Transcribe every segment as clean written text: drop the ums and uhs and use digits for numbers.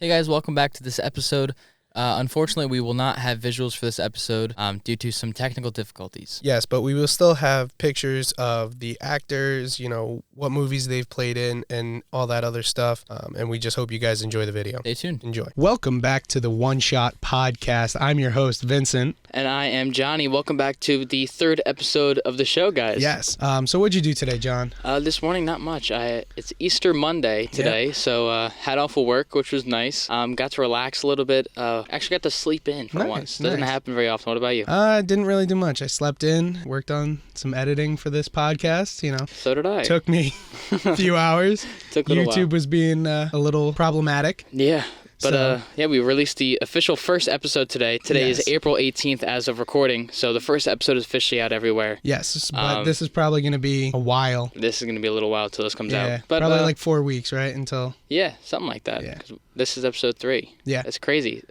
Hey guys, welcome back to this episode. Unfortunately, we will not have visuals for this episode due to some technical difficulties. Yes, but we will still have pictures of the actors, what movies they've played in, and all that other stuff. And we just hope you guys enjoy the video. Stay tuned. Enjoy. Welcome back to the One Shot Podcast. I'm your host, Vincent. And I am Johnny. Welcome back to the third episode of the show, guys. Yes. So what'd you do today, John? This morning, not much. It's Easter Monday today, so had off of work, which was nice. Got to relax a little bit. Actually got to sleep in for once. Doesn't happen very often. What about you? Didn't really do much. I slept in, worked on some editing for this podcast, So did I. Took me a few hours. Took a little YouTube while. was being a little problematic. Yeah. But, we released the official first episode today. Today is April 18th as of recording, so the first episode is officially out everywhere. Yes, but this is probably going to be a while. This is going to be a little while till this comes out. But probably like 4 weeks, right? Until... Yeah, something like that. Yeah. 'Cause this is episode 3. Yeah. That's crazy.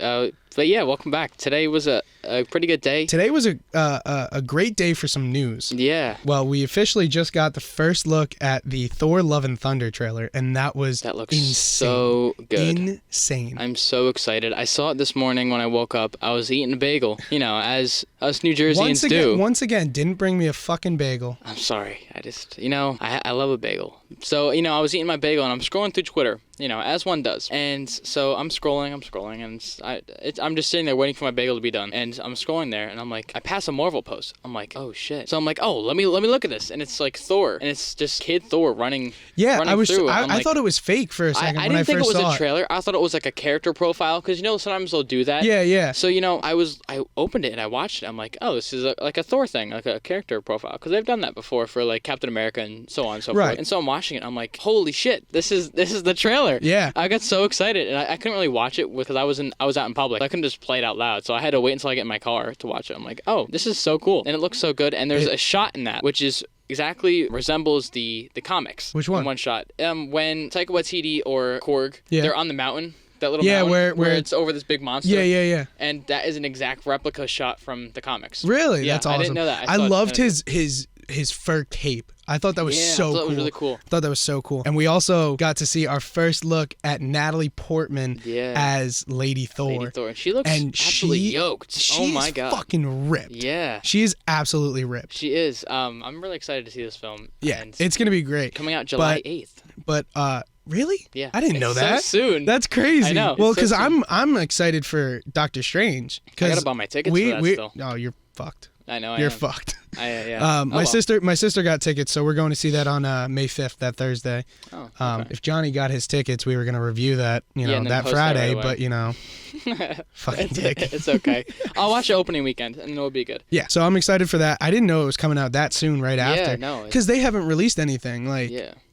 But yeah, welcome back. Today was a pretty good day. Today was a great day for some news. Yeah. Well, we officially just got the first look at the Thor Love and Thunder trailer, and that looks insane. So good. Insane. I'm so excited. I saw it this morning when I woke up. I was eating a bagel, as us New Jerseyans do. Once again, didn't bring me a fucking bagel. I'm sorry. I just, I love a bagel. So, I was eating my bagel and I'm scrolling through Twitter, as one does. And so I'm scrolling, and I'm just sitting there waiting for my bagel to be done. And I'm scrolling there and I'm like, I pass a Marvel post. I'm like, oh shit. So I'm like, oh, let me look at this. And it's like Thor, and it's just kid Thor running. Yeah, running through. I thought it was fake for a second I when I didn't think first it was saw a trailer. I thought it was like a character profile because sometimes they'll do that. Yeah. So I opened it and I watched it. I'm like, oh, this is like a Thor thing, like a character profile, because they've done that before for like Captain America and so on and so forth. And so I'm watching it. And I'm like, holy shit, this is the trailer. Yeah. I got so excited, and I couldn't really watch it because I was out in public. I couldn't just play it out loud, so I had to wait until I get in my car to watch it. I'm like, oh, this is so cool, and it looks so good. And there's a shot in that which is exactly resembles the comics. Which one? In one shot. When Taika Waititi or Korg, they're on the mountain. That little mountain where it's over this big monster. Yeah. And that is an exact replica shot from the comics. Really? Yeah, That's awesome. I didn't know that. I loved his fur cape. I thought that was so cool. I thought it was really cool. I thought that was so cool. And we also got to see our first look at Natalie Portman as Lady Thor. And she looks absolutely yoked. Oh my god. She's fucking ripped. Yeah. She is absolutely ripped. She is. I'm really excited to see this film. Yeah, and it's going to be great. Coming out July 8th. But really? Yeah. I didn't know that. So soon. That's crazy. I know. Well, because I'm excited for Doctor Strange. I gotta buy my tickets for that still. No, you're fucked. I know. You're fucked. Yeah. My sister got tickets, so we're going to see that on May 5th, that Thursday. Oh, okay. If Johnny got his tickets, we were going to review that, that Friday, but fucking dick. It's okay. I'll watch the opening weekend, and it'll be good. Yeah, so I'm excited for that. I didn't know it was coming out that soon right after. Yeah, no. Because they haven't released anything.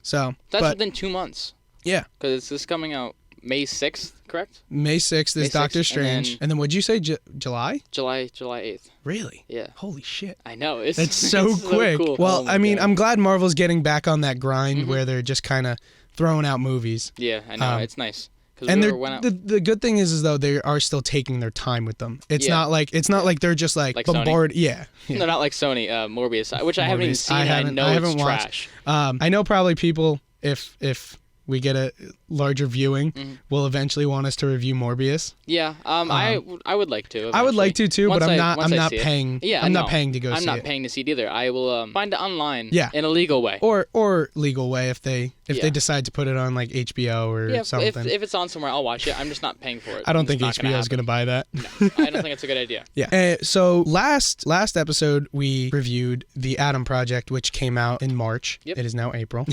So. That's within 2 months. Yeah. Because this is coming out May 6th, correct? May 6th is Doctor Strange. And then what'd you say, July? July 8th. Really? Yeah. Holy shit. I know. That's so quick. Cool. Well, I'm glad Marvel's getting back on that grind where they're just kind of throwing out movies. Yeah, I know. It's nice. And the good thing is though they are still taking their time with them. It's not like they're just like bombarded. Yeah. No, not like Sony, Morbius, which I haven't even seen. I haven't watched. I know probably people if we get a larger viewing, will eventually want us to review Morbius. Yeah, I would like to. Eventually. I would like to Once but I'm not paying. I'm not paying to go see it. I'm not paying to see it either. I will find it online. Yeah. In a legal way. Or legal way if they decide to put it on like HBO or something. If it's on somewhere, I'll watch it. I'm just not paying for it. I don't think HBO is going to buy that. No, I don't think it's a good idea. Yeah. So last episode we reviewed The Atom Project, which came out in March. Yep. It is now April.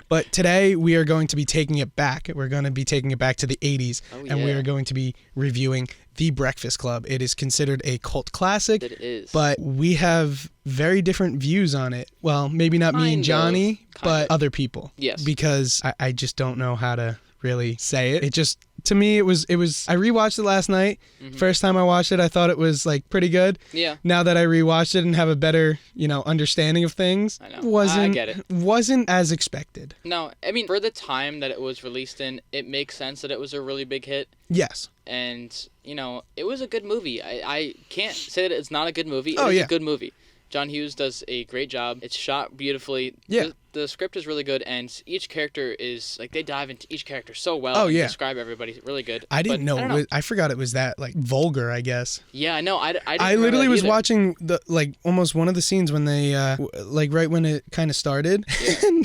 But today we are going to be taking it back. We're going to be taking it back to the 80s, and we are going to be reviewing The Breakfast Club. It is considered a cult classic. It is. But we have very different views on it. Well, maybe not me and Johnny, but other people. Yes. Because I just don't know how to really say it. It just, to me, it was I rewatched it last night. First time I watched it, I thought it was like pretty good. Yeah. Now that I rewatched it and have a better, understanding of things, I know. I get it. Wasn't as expected. No, I mean, for the time that it was released in, it makes sense that it was a really big hit. Yes. And, it was a good movie. I can't say that it's not a good movie. It is a good movie. John Hughes does a great job. It's shot beautifully. Yeah. The script is really good, and each character is like they dive into each character so well. Oh, and yeah. describe everybody really good. I didn't know. I don't know. I forgot it was that like vulgar, I guess. Yeah, I know. I didn't I remember literally that was either. watching the like almost one of the scenes when they like right when it kind of started, Yeah.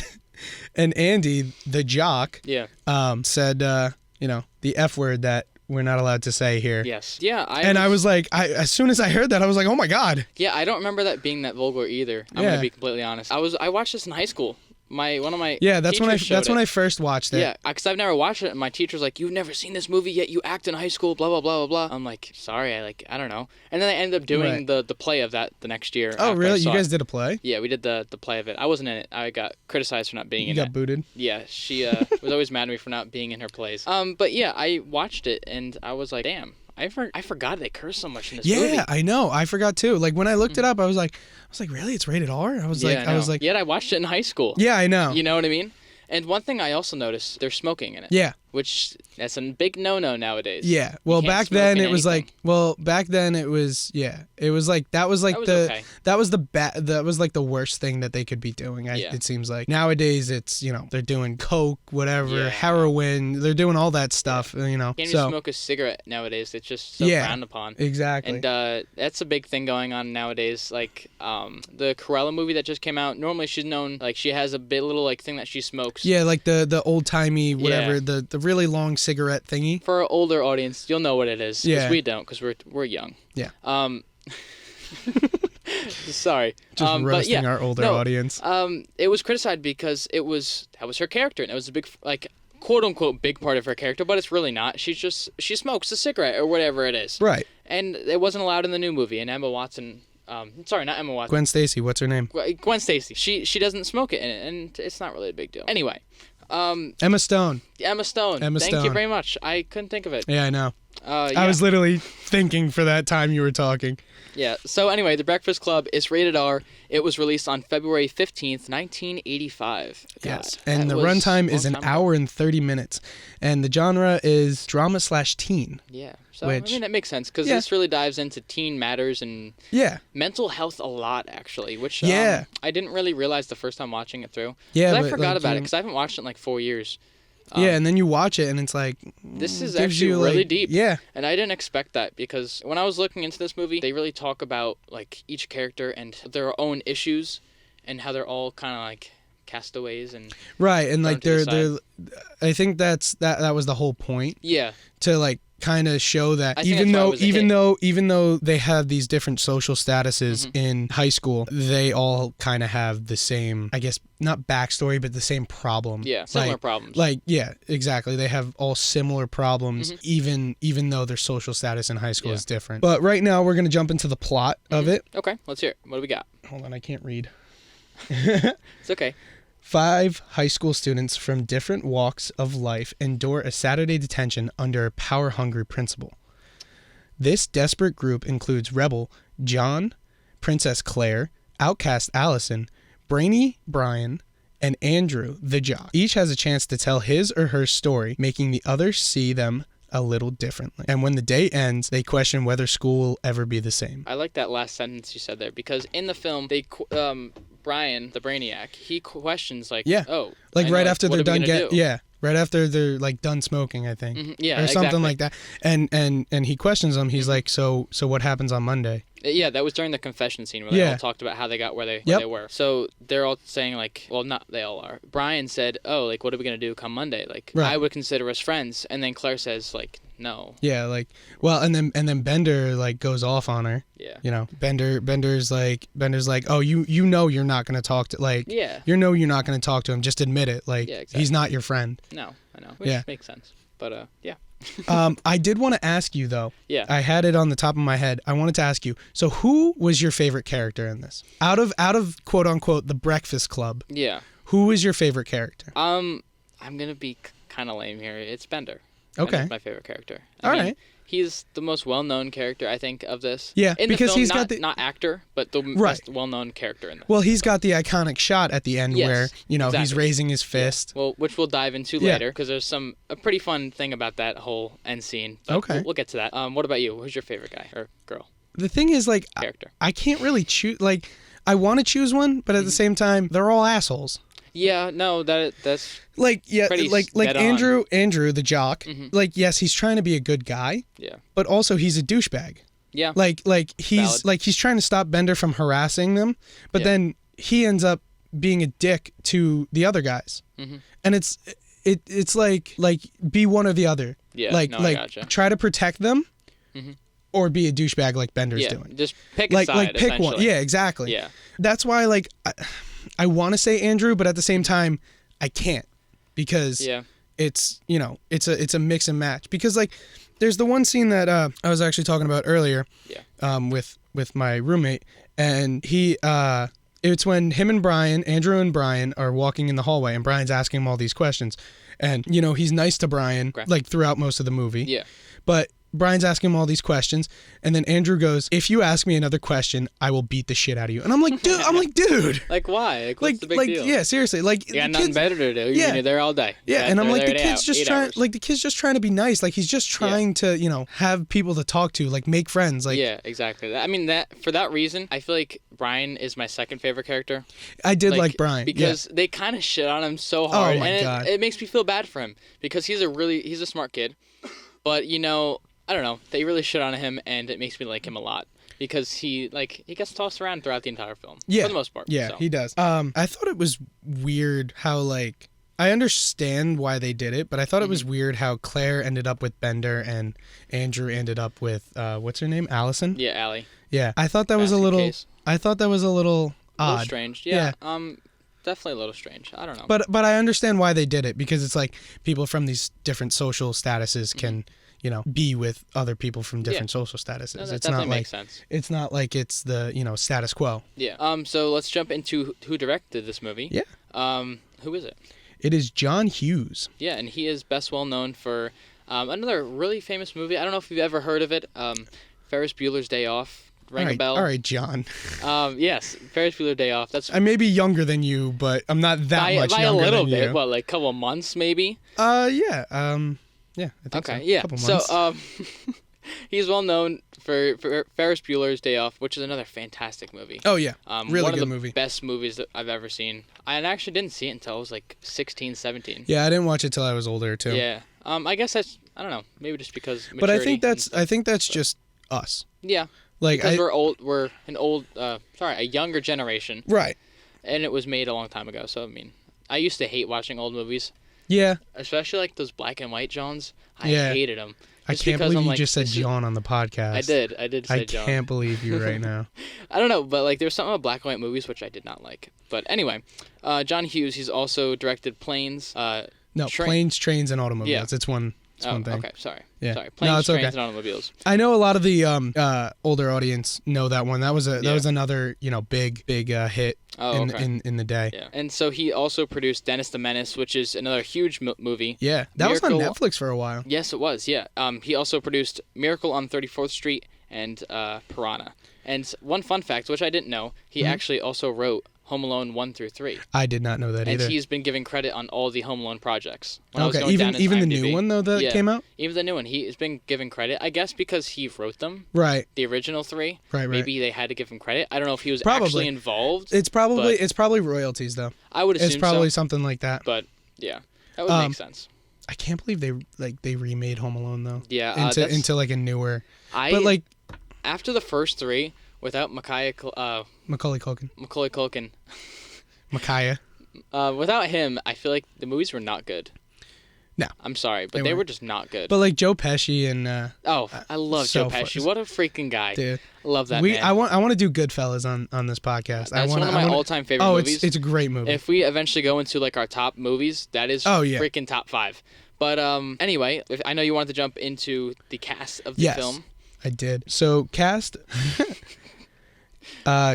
and Andy, the jock, Yeah. said the F word that we're not allowed to say here. Yes. Yeah. I was like, as soon as I heard that, I was like, oh my god. Yeah, I don't remember that being that vulgar either. I'm Yeah. gonna be completely honest. I watched this in high school. One of my That's when teachers showed I it. first watched it. Yeah, because I've never watched it, and my teacher's like, "You've never seen this movie yet? You act in high school, blah blah blah blah blah." I'm like, "Sorry, I don't know." And then I ended up doing the play of that the next year. Oh after I really? You saw guys it. did a play? Yeah, we did the play of it. I wasn't in it. I got criticized for not being You in got it. booted. Yeah, she was always mad at me for not being in her plays. But yeah, I watched it and I was like, damn, I forgot they curse so much in this movie. Yeah, I know. I forgot too. Like when I looked it up, I was like, really? It's rated R? I was like, Yet I watched it in high school. yeah, I know. You know what I mean? And one thing I also noticed, they're smoking in it. Yeah. Which that's a big no-no nowadays. Yeah. Well, You can't back smoke then in it was anything. like, it was like that was like okay. that was like the worst thing that they could be doing. Yeah. It seems like nowadays it's they're doing coke, whatever, Yeah. heroin, they're doing all that stuff. Can't even so smoke a cigarette nowadays. It's just so Yeah. frowned upon. exactly. And that's a big thing going on nowadays. Like the Cruella movie that just came out. Normally she's known like she has a bit little like thing that she smokes. Yeah, like the old timey whatever, Yeah. the really long cigarette thingy. For our older audience, you'll know what it is. 'Cause Yeah. we don't, because we're young. Yeah. Sorry. Just but roasting yeah, our older no, audience. It was criticized because that was her character, and it was a big like quote unquote big part of her character, but it's really not. She smokes a cigarette or whatever it is. Right. And it wasn't allowed in the new movie. And Emma Watson. Sorry, not Emma Watson. Gwen Stacy, what's her name? Gwen Stacy. She doesn't smoke it in it, and it's not really a big deal. Anyway, Emma Stone. Emma Stone. Thank you Stone. very much. I couldn't think of it. Yeah, I know. Yeah. I was literally thinking for that time you were talking. Yeah. So anyway, The Breakfast Club is rated R. It was released on February 15th, 1985. Yes. God, And that the was runtime a is long an time ago. hour and 30 minutes. And the genre is drama/teen. Yeah. So Which- I mean that makes sense because Yeah. this really dives into teen matters and Yeah. mental health a lot actually, which Yeah. I didn't really realize the first time watching it through. Yeah, 'Cause I but, forgot like, about it you- because I haven't watched it in like 4 years. Yeah, and then you watch it and it's like This is gives actually you, really like- deep. Yeah. And I didn't expect that because when I was looking into this movie, they really talk about like each character and their own issues and how they're all kind of like castaways and Right, and like Thrown to they're the I think that was the whole point, yeah. to like kind of show that I think even that's why it though was a hit. even though they have these different social statuses Mm-hmm. in high school, they all kind of have the same, I guess, not backstory, but the same problem. Yeah, similar Like- problems. Like, yeah, exactly. They have all similar problems, Mm-hmm. even though their social status in high school Yeah. is different. But right now, we're going to jump into the plot of it. Okay, let's hear it. What do we got? Hold on, I can't read. It's okay. 5 high school students from different walks of life endure a Saturday detention under a power-hungry principal. This desperate group includes Rebel John, Princess Claire, Outcast Allison, Brainy Brian, and Andrew the jock. Each has a chance to tell his or her story, making the others see them a little differently. And when the day ends, they question whether school will ever be the same. I like that last sentence you said there because in the film, Brian, the Brainiac, he questions like, Yeah. oh, Like I know, right after what they're are we done gonna do? right after they're like done smoking, I think. Yeah, or something exactly. like that. And he questions them. He's like, so what happens on Monday? Yeah, that was during the confession scene where Yeah. they all talked about how they got where they Yep. were. So they're all saying like, well, not they all are. Brian said, "Oh, like what are we gonna do come Monday? Like Right. I would consider us friends." And then Claire says like, "No." Yeah, like, well, and then Bender like goes off on her. Yeah. You know, Bender's like, oh, you know you're not gonna talk to like, Yeah. you're not gonna talk to him. Just admit it. Like, Yeah, exactly. he's not your friend. No, I know. Which Yeah. makes sense. But yeah. I did want to ask you though. Yeah. I had it on the top of my head. I wanted to ask you. So, who was your favorite character in this? Out of quote unquote the Breakfast Club, Yeah. who was your favorite character? I'm gonna be kind of lame here. It's Bender. Okay. Bender's my favorite character. All I mean, right. He's the most well-known character, I think, of this. Yeah, in because the film, he's not, got the- not actor, but the Right. most well-known character in this. Well, he's got the iconic shot at the end Yes, where he's exactly. raising his fist. Well, which we'll dive into Yeah. later because there's a pretty fun thing about that whole end scene. But Okay. we'll get to that. What about you? Who's your favorite guy or girl The thing is, like, character? I can't really choose. Like, I want to choose one, but at the same time, they're all assholes. Yeah, no, that's like pretty like Andrew the jock. Mhm. Like, yes, he's trying to be a good guy, yeah, but also he's a douchebag. yeah, Like he's Valid. he's trying to stop Bender from harassing them, but Yeah. then he ends up being a dick to the other guys. Mhm. And it's like be one or the other. yeah. Like no, I gotcha. try to protect them, Mhm. or be a douchebag like Bender's Yeah, doing. just pick a Like side. pick one. essentially. Yeah, exactly. Yeah. That's why I want to say Andrew, but at the same time I can't, because Yeah. it's it's a mix and match, because like there's the one scene that I was actually talking about earlier with my roommate, and he it's when him and Andrew and Brian are walking in the hallway, and Brian's asking him all these questions, and he's nice to Brian Okay. like throughout most of the movie, Yeah. but Brian's asking him all these questions, and then Andrew goes, "If you ask me another question, I will beat the shit out of you." And I'm like, dude. Like, why? Like, what's the big deal? Yeah, seriously. Like, You got the nothing kids, better to do. Yeah. You're there all day. yeah, and I'm like, the kid's just trying, hours. like, the kid's just trying to be nice. Like, he's just trying to, have people to talk to, like, make friends. Like, yeah, exactly. I mean, for that reason, I feel like Brian is my second favorite character. I did like Brian. Because they kind of shit on him so hard. Oh, my and God. It makes me feel bad for him, because he's a smart kid. But, I don't know. They really shit on him, and it makes me like him a lot, because he gets tossed around throughout the entire film. Yeah. For the most part. Yeah, so. he does. I thought it was weird how, like, I understand why they did it, but I thought it was weird how Claire ended up with Bender and Andrew ended up with, what's her name? Allison? Yeah, Allie. Yeah. I thought that was a Basket little, case. I thought that was a little A odd. little strange. Yeah. Definitely a little strange. I don't know. But I understand why they did it, because it's like people from these different social statuses can, be with other people from different social statuses. No, that it's definitely not makes like sense. it's not like it's the, status quo. Yeah. So let's jump into who directed this movie. Yeah. Who is it? It is John Hughes. Yeah, and he is best well known for another really famous movie. I don't know if you've ever heard of it. Ferris Bueller's Day Off. Ring a bell. All right, John. Yes, Ferris Bueller's Day Off. That's I may be younger than you, but I'm not that much by younger a little than bit. you. What, like a couple of months maybe? Yeah. Yeah, I think so. Okay, yeah. Couple So months. he's well known for Ferris Bueller's Day Off, which is another fantastic movie. Oh yeah, really one good of the movie. best movies that I've ever seen. I actually didn't see it until I was like 16, 17. Yeah, I didn't watch it till I was older too. Yeah. I guess that's, I don't know, maybe just because maturity. But I think that's just us. Yeah. Like Because we're a younger generation, right. and it was made a long time ago. So I mean, I used to hate watching old movies, Yeah. especially like those black and white Johns. I Yeah. hated them. I can't believe you just said John on the podcast. I did say John. I can't believe you right now. I don't know, but like there's something about black and white movies which I did not like. But anyway, John Hughes, he's also directed Planes. No, Planes, Trains, and Automobiles. Yeah. It's one thing. Okay, sorry. Yeah. Sorry. No, Planes, it's Trains, okay. and Automobiles. I know a lot of the older audience know that one. That was another big hit in the day. Yeah. And so he also produced Dennis the Menace, which is another huge movie. Yeah, that was on Miracle- Netflix for a while. Yes, it was. Yeah. He also produced Miracle on 34th Street and Piranha. And one fun fact, which I didn't know, he actually also wrote Home Alone 1 through 3. I did not know that And either. he's been given credit on all the Home Alone projects. When I was Okay, going down even his the new IMDb. one though that Yeah. came out. Even the new one, he has been given credit. I guess because he wrote them, Right. the original 3. Right. Maybe they had to give him credit. I don't know if he was Probably. actually involved. It's probably royalties though. I would assume It's probably so. something like that. But yeah, that would make sense. I can't believe they remade Home Alone though. Yeah, into like a newer. I But like after the first 3, without Macaulay Culkin. Macaulay Culkin, Micaiah. without him, I feel like the movies were not good. No. I'm sorry, but They they were weren't. just not good. But like Joe Pesci and I love so Joe Pesci. fun. What a freaking guy. dude. I love that I man. want to do Goodfellas on this podcast. That's one of my all-time favorite movies. it's a great movie. If we eventually go into like our top movies, that is freaking top 5. But anyway, I know you wanted to jump into the cast of the film. I did. So cast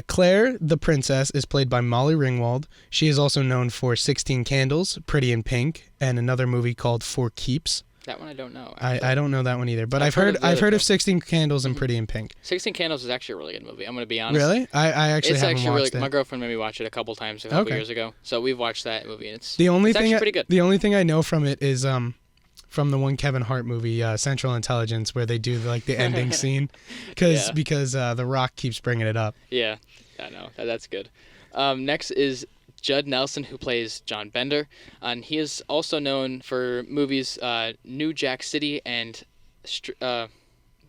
Claire the princess is played by Molly Ringwald. She is also known for 16 Candles, Pretty in Pink, and another movie called For Keeps. That one I don't know. I don't know that one either, but I've I've heard heard of the I've other heard of film. 16 Candles and Pretty in Pink. 16 Candles is actually a really good movie. I'm going to be honest. Really? I actually It's haven't actually watched really. it. My girlfriend made me watch it a couple times a couple Okay. years ago. So we've watched that movie, and it's The only it's thing actually pretty good. the only thing I know from it is from the one Kevin Hart movie, Central Intelligence, where they do like the ending scene, because Yeah. The Rock keeps bringing it up. Yeah. I know. That's good. Next is Judd Nelson, who plays John Bender. And he is also known for movies New Jack City and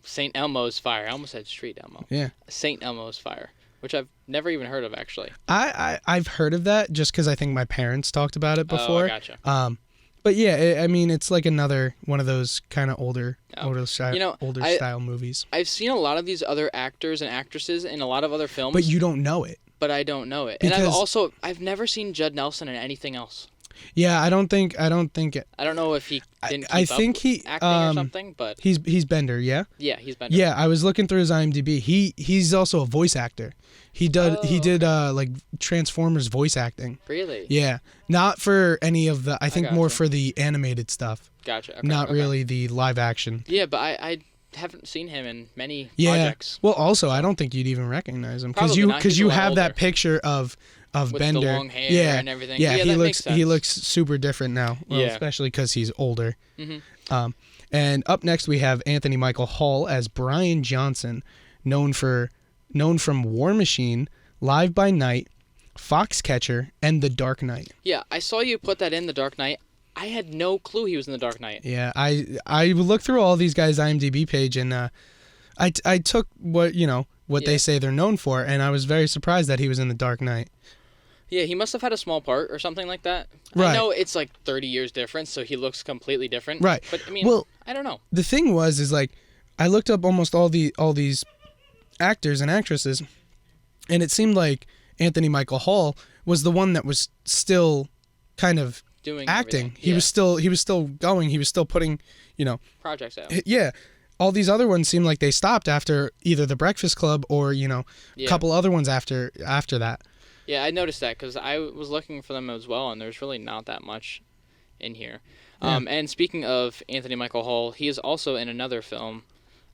St. Elmo's Fire. I almost said Street Elmo. Yeah. St. Elmo's Fire, which I've never even heard of, actually. I've heard of that just because I think my parents talked about it before. Oh, gotcha. But yeah, I mean, it's like another one of those kind of older style movies. I've seen a lot of these other actors and actresses in a lot of other films. But you don't know it. But I don't know it. Because And I've never seen Judd Nelson in anything else. Yeah, I don't think it. I don't know if he didn't keep I think up he acting or something, but he's Bender, yeah? Yeah, he's Bender. Yeah, I was looking through his IMDb. He's also a voice actor. He did like Transformers voice acting. Really? Yeah. Not for any of the I think more gotcha. for the animated stuff. Gotcha. Okay, Not okay. really the live action. Yeah, but I haven't seen him in many Yeah. projects. Well, also, I don't think you'd even recognize him Probably not. He's a you lot have that older. picture of With Bender. the long hair yeah. and everything. Yeah, Yeah, he that looks makes sense. he looks super different now. Well, Yeah. especially because he's older. Mm-hmm. And up next we have Anthony Michael Hall as Brian Johnson, known from War Machine, Live by Night, Foxcatcher, and The Dark Knight. Yeah, I saw you put that in The Dark Knight. I had no clue he was in The Dark Knight. Yeah, I looked through all these guys' IMDb page and I took what they say they're known for, and I was very surprised that he was in The Dark Knight. Yeah, he must have had a small part or something like that. Right. I know it's like 30 years difference, so he looks completely different. Right. But I mean, Well, I don't know. The thing is like I looked up almost all these actors and actresses, and it seemed like Anthony Michael Hall was the one that was still kind of Doing acting. everything. He was still going. He was still putting, projects out. yeah. All these other ones seemed like they stopped after either The Breakfast Club or a couple other ones after that. Yeah, I noticed that because I was looking for them as well, and there's really not that much in here. Yeah. And speaking of Anthony Michael Hall, he is also in another film.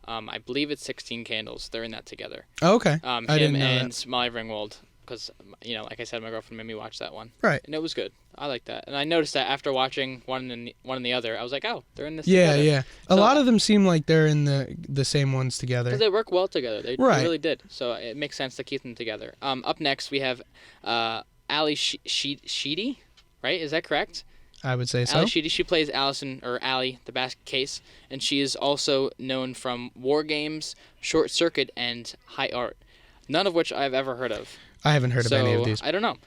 I believe it's 16 Candles. They're in that together. Oh, okay. Him I didn't know and that. Molly Ringwald, because like I said, my girlfriend made me watch that one. Right. And it was good. I like that, and I noticed that after watching one and the other, I was like, oh, they're in this Yeah, together. yeah. A So- lot of them seem like they're in the same ones together. Because they work well together. They Right. really did. So it makes sense to keep them together. Up next, we have Ali Sheedy, right? Is that correct? I would say so. Ali Sheedy. She plays Allison, or Allie, the basket case, and she is also known from War Games, Short Circuit, and High Art, none of which I've ever heard of. I haven't heard of any of these. I don't know.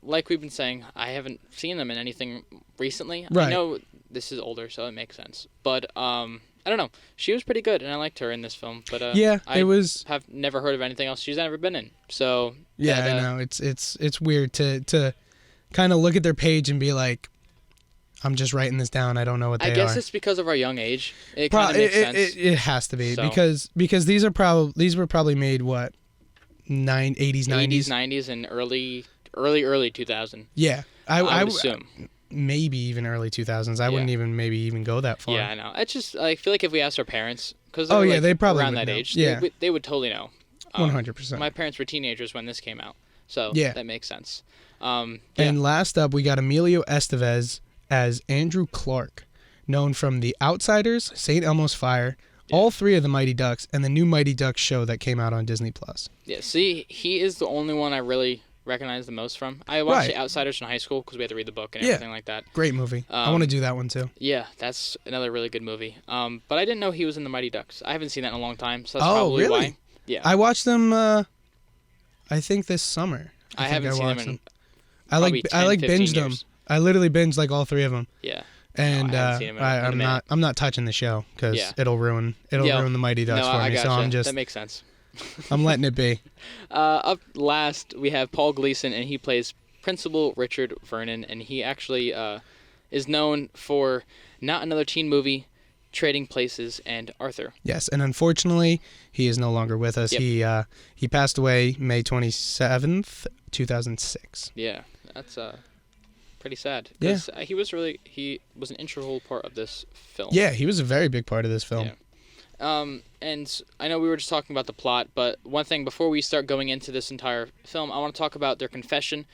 Like we've been saying, I haven't seen them in anything recently. Right. I know this is older, so it makes sense. But I don't know. She was pretty good, and I liked her in this film. But Yeah, I it was. have never heard of anything else she's ever been in. So Yeah, that, I know. It's weird to kind of look at their page and be like, I'm just writing this down. I don't know what they I guess are. it's because of our young age. It kind of makes sense. It has to be So- because these were probably made what 80s 90s 90s, and early 2000. Yeah, I would assume. maybe even early 2000s. I wouldn't even go that far. Yeah, I know. It's just I feel like if we asked our parents, because Oh, yeah, they probably around would that know. age, Yeah. they would totally know. 100%. My parents were teenagers when this came out, so Yeah. that makes sense. And last up, we got Emilio Estevez as Andrew Clark, known from The Outsiders, St. Elmo's Fire, all three of the Mighty Ducks, and the new Mighty Ducks show that came out on Disney+. Yeah, see, he is the only one I really recognize the most from. I watched Right. The Outsiders in high school because we had to read the book and Yeah. everything like that. Great movie. I want to do that one too. Yeah, that's another really good movie. But I didn't know he was in the Mighty Ducks. I haven't seen that in a long time, so that's Oh, probably really? why. Yeah, I watched them. I think this summer. I think haven't seen watched them in I like 10, 15 binged them. years. I literally binged like all three of them. Yeah. And No, I haven't seen 'em in a I'm minute. not touching the show because Yeah. it'll ruin the Mighty Ducks No, for I me. gotcha. So I'm just That makes sense. I'm letting it be. Up last, we have Paul Gleason, and he plays Principal Richard Vernon, and he actually is known for Not Another Teen Movie, Trading Places, and Arthur. Yes, and unfortunately, he is no longer with us. Yep. He passed away May 27th, 2006. Yeah, that's pretty sad. Yeah. 'Cause he was an integral part of this film. Yeah, he was a very big part of this film. Yeah. And I know we were just talking about the plot, but one thing before we start going into this entire film, I want to talk about their confession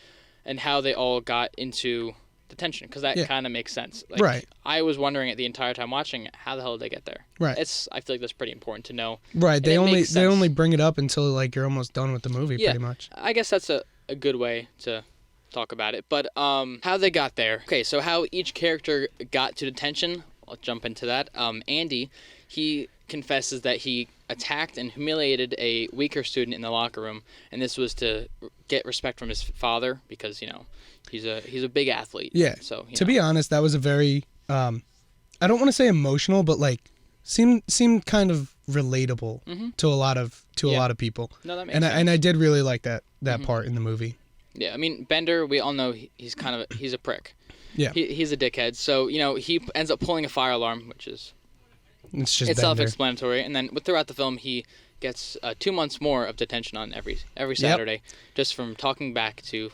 and how they all got into detention, because that kind of makes sense. Like, right. I was wondering it the entire time watching it, how the hell did they get there? Right. I feel like that's pretty important to know. Right. And They it only bring it up until like you're almost done with the movie, pretty much. I guess that's a good way to talk about it. But how they got there. Okay, so how each character got to detention, I'll jump into that. Andy, he confesses that he attacked and humiliated a weaker student in the locker room, and this was to get respect from his father, because he's a big athlete. Yeah. So to be honest, that was a very I don't want to say emotional, but like seemed kind of relatable to a lot of people. No, that makes sense. And I did really like that part in the movie. Yeah, I mean, Bender, we all know he's a prick. Yeah. He's a dickhead. So he ends up pulling a fire alarm, which is It's just it's Bender. self-explanatory. And then throughout the film, he gets 2 months more of detention on every Saturday, just from talking back to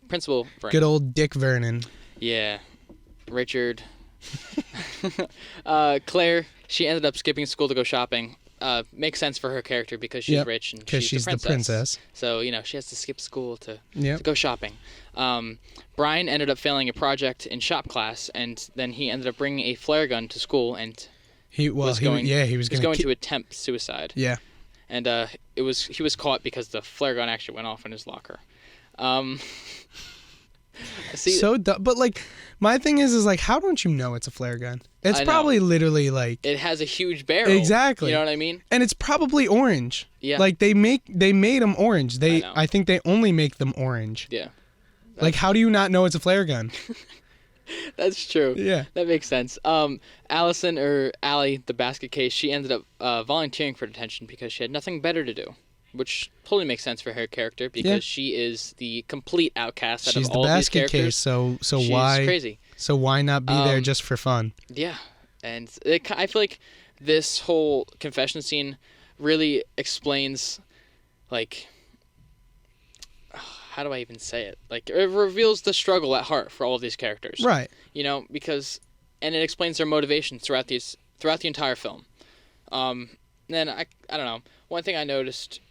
Principal Vernon. Good old Dick Vernon. Yeah, Richard. Claire, she ended up skipping school to go shopping. Makes sense for her character because she's rich and she's the princess. So she has to skip school to Yep. go shopping. Brian ended up failing a project in shop class, and then he ended up bringing a flare gun to school, and He was going to attempt suicide. Yeah. And he was caught because the flare gun actually went off in his locker. But like, my thing is like, how don't you know it's a flare gun? It's probably literally like it has a huge barrel. Exactly. You know what I mean? And it's probably orange. Yeah. Like they made them orange. I think they only make them orange. Yeah. Like, how do you not know it's a flare gun? That's true. Yeah. That makes sense. Allison, or Allie, the basket case, she ended up volunteering for detention because she had nothing better to do, which totally makes sense for her character because she is the complete outcast out of all these characters. She's the basket case, so She's why crazy. So why not be there just for fun? Yeah, and I feel like this whole confession scene really explains, like, how do I even say it? Like, it reveals the struggle at heart for all of these characters. Right. Because, and it explains their motivations throughout the entire film. Then I don't know. One thing I noticed,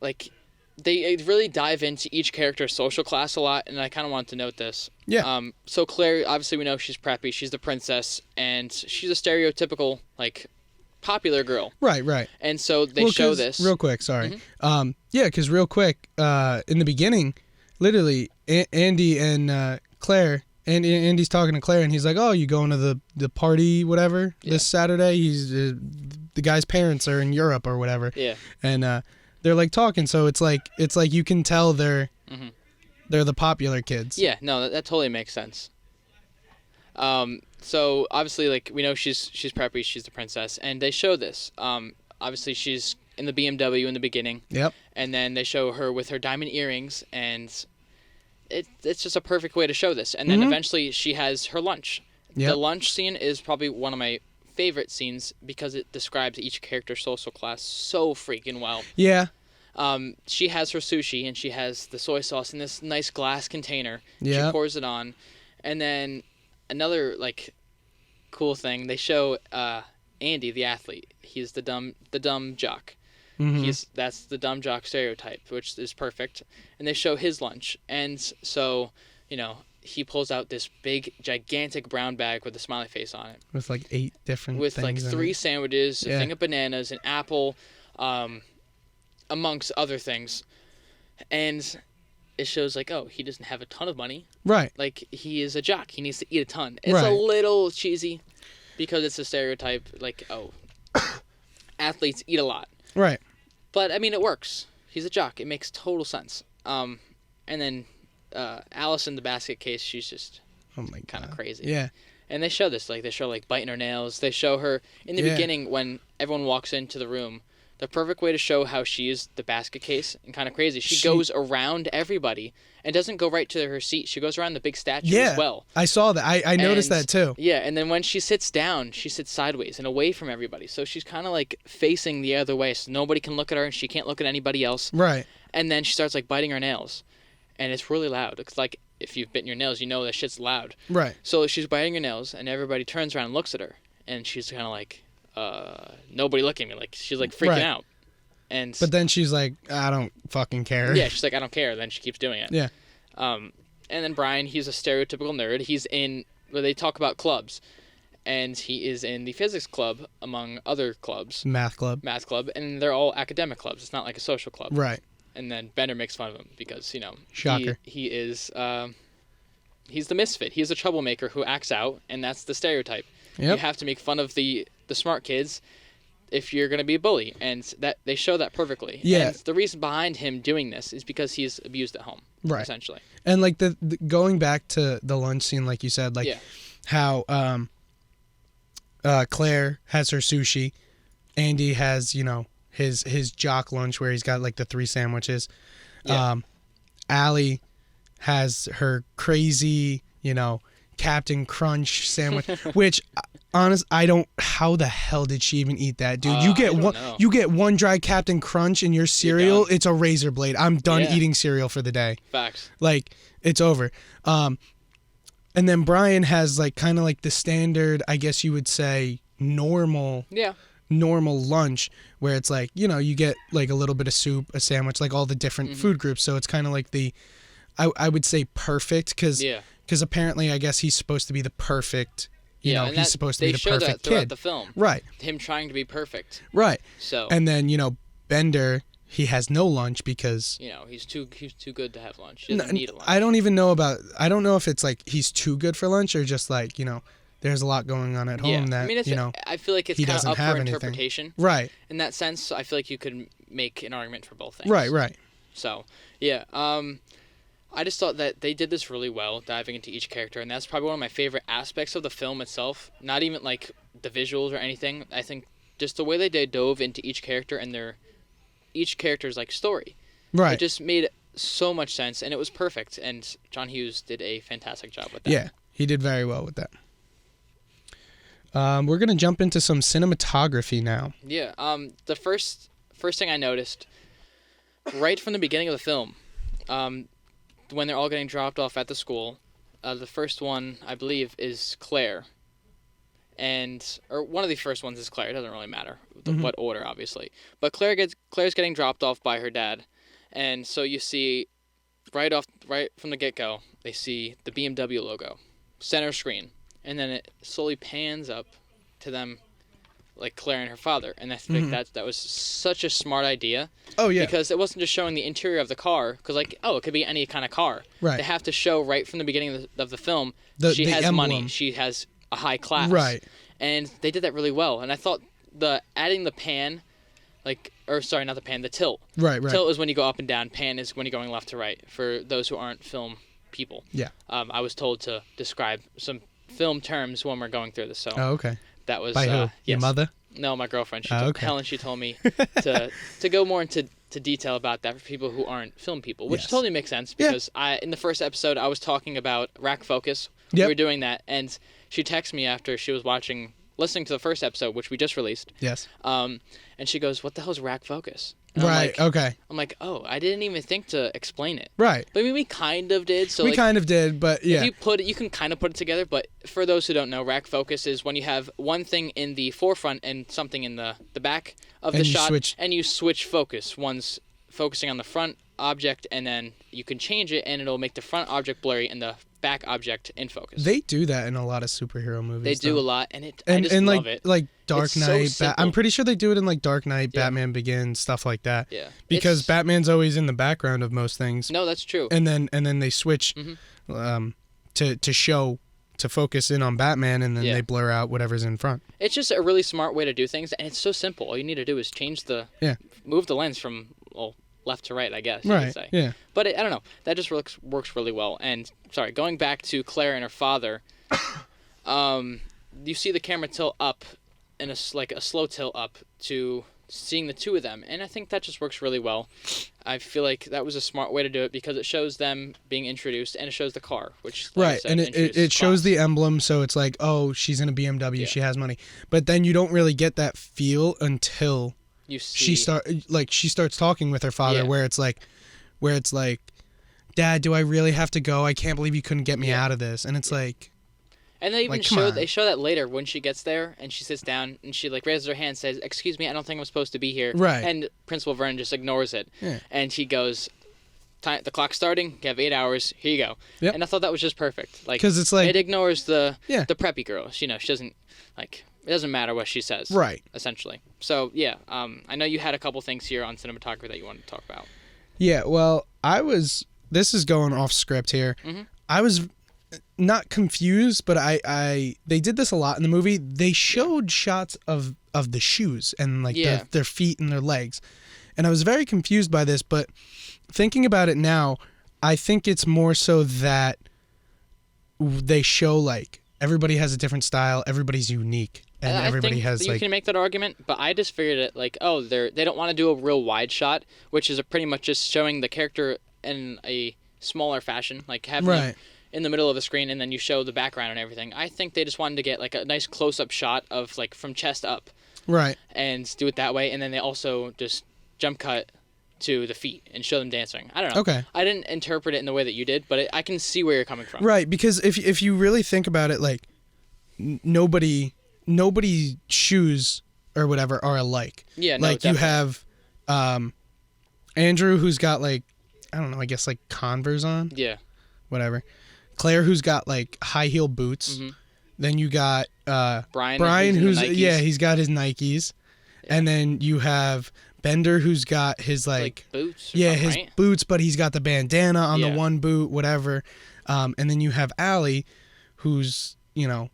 like, they really dive into each character's social class a lot, and I kind of wanted to note this. Yeah. So Claire, obviously we know she's preppy. She's the princess, and she's a stereotypical, like, popular girl. Right. And so they show this. Real quick, sorry. Because real quick, in the beginning, literally, Andy and Claire, Andy's talking to Claire, and he's like, "Oh, you going to the party, whatever, this Saturday?" He's the guy's parents are in Europe or whatever. Yeah. And they're like talking, so it's like you can tell they're the popular kids. Yeah, no, that totally makes sense. So obviously, like, we know she's preppy, she's the princess, and they show this. Obviously she's in the BMW in the beginning. Yep. And then they show her with her diamond earrings, and it's just a perfect way to show this. And then eventually she has her lunch. Yep. The lunch scene is probably one of my favorite scenes because it describes each character's social class so freaking well. Yeah. She has her sushi, and she has the soy sauce in this nice glass container. Yeah. She pours it on, and then another, like, cool thing, they show Andy, the athlete. He's the dumb jock. That's the dumb jock stereotype, which is perfect. And they show his lunch, and so he pulls out this big, gigantic brown bag with a smiley face on it, with like 8 different with things like 3 sandwiches, a thing of bananas, an apple, amongst other things, and it shows like, oh, he doesn't have a ton of money. Right. Like, he is a jock. He needs to eat a ton. It's a little cheesy because it's a stereotype. Like, oh, athletes eat a lot. Right. But I mean, it works. He's a jock. It makes total sense. And then Allison, the basket case, she's just kind of crazy. Yeah. And they show this. Like, they show, like, biting her nails. They show her in the beginning when everyone walks into the room. The perfect way to show how she is the basket case and kind of crazy. She goes around everybody and doesn't go right to her seat. She goes around the big statue as well. I saw that. I noticed that too. Yeah, and then when she sits down, she sits sideways and away from everybody. So she's kind of like facing the other way, so nobody can look at her and she can't look at anybody else. Right. And then she starts like biting her nails, and it's really loud. It's like, if you've bitten your nails, you know that shit's loud. Right. So she's biting her nails, and everybody turns around and looks at her, and she's kind of like, nobody look at me. Like, she's like freaking out. But then she's like, I don't fucking care. Yeah, she's like, I don't care. Then she keeps doing it. Yeah. And then Brian, he's a stereotypical nerd. He's in where they talk about clubs, and he is in the physics club among other clubs. Math club. And they're all academic clubs. It's not like a social club. Right. And then Bender makes fun of him because, Shocker. he is he's the misfit. He's a troublemaker who acts out, and that's the stereotype. Yep. You have to make fun of the smart kids if you're going to be a bully, and that they show that perfectly. Yeah. And the reason behind him doing this is because he's abused at home, right? Essentially. And like the going back to the lunch scene, like you said, like how Claire has her sushi, Andy has his jock lunch where he's got like the 3 sandwiches. Yeah. Allie has her crazy, Captain Crunch sandwich, which how the hell did she even eat that, dude? You get one dry Captain Crunch in your cereal, it's a razor blade. I'm done eating cereal for the day. Facts. Like, it's over. And then Brian has like kind of like the standard, I guess you would say, normal lunch where it's like, you get like a little bit of soup, a sandwich, like all the different food groups. So it's kind of like I would say perfect because apparently I guess he's supposed to be the perfect, he's supposed to be the perfect kid. They show that throughout the film. Right. Him trying to be perfect. Right. So. And then, Bender, he has no lunch because he's too good to have lunch. He doesn't need a lunch. I don't know if it's like he's too good for lunch or just like, there's a lot going on at home that, I feel like it's kind of up for interpretation. Right. In that sense, I feel like you could make an argument for both things. Right. So, I just thought that they did this really well, diving into each character, and that's probably one of my favorite aspects of the film itself. Not even like the visuals or anything. I think just the way they dove into each character and each character's like story. Right. It just made so much sense, and it was perfect. And John Hughes did a fantastic job with that. Yeah, he did very well with that. We're gonna jump into some cinematography now. Yeah. The first thing I noticed right from the beginning of the film, when they're all getting dropped off at the school, the first one I believe is Claire, or one of the first ones is Claire. It doesn't really matter what order, obviously. But Claire's getting dropped off by her dad, and so you see right from the get-go, they see the BMW logo, center screen, and then it slowly pans up to them, like Claire and her father, and I think that was such a smart idea. Oh yeah. Because it wasn't just showing the interior of the car, because it could be any kind of car. Right. They have to show right from the beginning of the film she has emblem. money, she has a high class. Right. And they did that really well, and I thought adding the pan, the tilt. Right. Tilt is when you go up and down. Pan is when you're going left to right. For those who aren't film people. Yeah. I was told to describe some film terms when we're going through this. So. Oh, okay. That was by who? Yes. Your mother? No, my girlfriend. Okay. Helen. She told me to go more into detail about that for people who aren't film people, which totally makes sense because in the first episode I was talking about rack focus. Yep. We were doing that, and she texted me after she was listening to the first episode, which we just released. Yes. And she goes, "What the hell is rack focus?" And right. Okay. I'm like, "Oh, I didn't even think to explain it." Right. But I mean, we kind of did. So we kind of did, but yeah. If you put it, you can kind of put it together. But for those who don't know, rack focus is when you have one thing in the forefront and something in the back of the shot, and you switch focus. One's focusing on the front object, and then you can change it, and it'll make the front object blurry and the back object in focus. They do that in a lot of superhero movies. They do a lot, and I just love it. Like Dark Knight. So I'm pretty sure they do it in like Dark Knight, Batman Begins, stuff like that. Yeah. Because Batman's always in the background of most things. No, that's true. And then they switch to focus in on Batman, and then they blur out whatever's in front. It's just a really smart way to do things, and it's so simple. All you need to do is move the lens from left to right, I guess you could say. Yeah. But I don't know. That just works really well. And sorry, going back to Claire and her father, you see the camera tilt up in a slow tilt up to seeing the two of them, and I think that just works really well. I feel like that was a smart way to do it because it shows them being introduced and it shows the car, which and it shows the emblem, so it's like, oh, she's in a BMW, she has money, but then you don't really get that feel until you see she starts talking with her father, where it's like, Dad, do I really have to go? I can't believe you couldn't get me out of this, and it's like. And they even show that later when she gets there and she sits down and she raises her hand and says, "Excuse me, I don't think I'm supposed to be here." Right. And Principal Vernon just ignores it. Yeah. And he goes, the clock's starting. You have 8 hours. Here you go. Yep. And I thought that was just perfect. Like, 'Cause it's like- it ignores the Yeah. preppy girl. She doesn't like. It doesn't matter what she says. Right. Essentially. So yeah. I know you had a couple things here on cinematography that you wanted to talk about. Yeah, well, this is going off script here. Mm-hmm. I was not confused, but they did this a lot in the movie. They showed shots of the shoes and like their feet and their legs. And I was very confused by this, but thinking about it now, I think it's more so that they show like everybody has a different style, everybody's unique, and everybody has you like can make that argument, but I just figured it like, oh, they don't want to do a real wide shot, which is pretty much just showing the character in a smaller fashion, like having them in the middle of the screen, and then you show the background and everything. I think they just wanted to get like a nice close-up shot of like from chest up, right, and do it that way, and then they also just jump cut to the feet and show them dancing. I don't know. Okay. I didn't interpret it in the way that you did, but I can see where you're coming from. Right, because if you really think about it, like nobody's shoes or whatever are alike. Yeah, no, like definitely. you have Andrew, who's got like, I don't know, I guess like Converse on. Yeah. Whatever. Claire, who's got like high heel boots. Mm-hmm. Then you got Brian, who's he's got his Nikes. Yeah. And then you have Bender, who's got his like boots. His right? boots, but he's got the bandana on the one boot, whatever. And then you have Allie, who's, I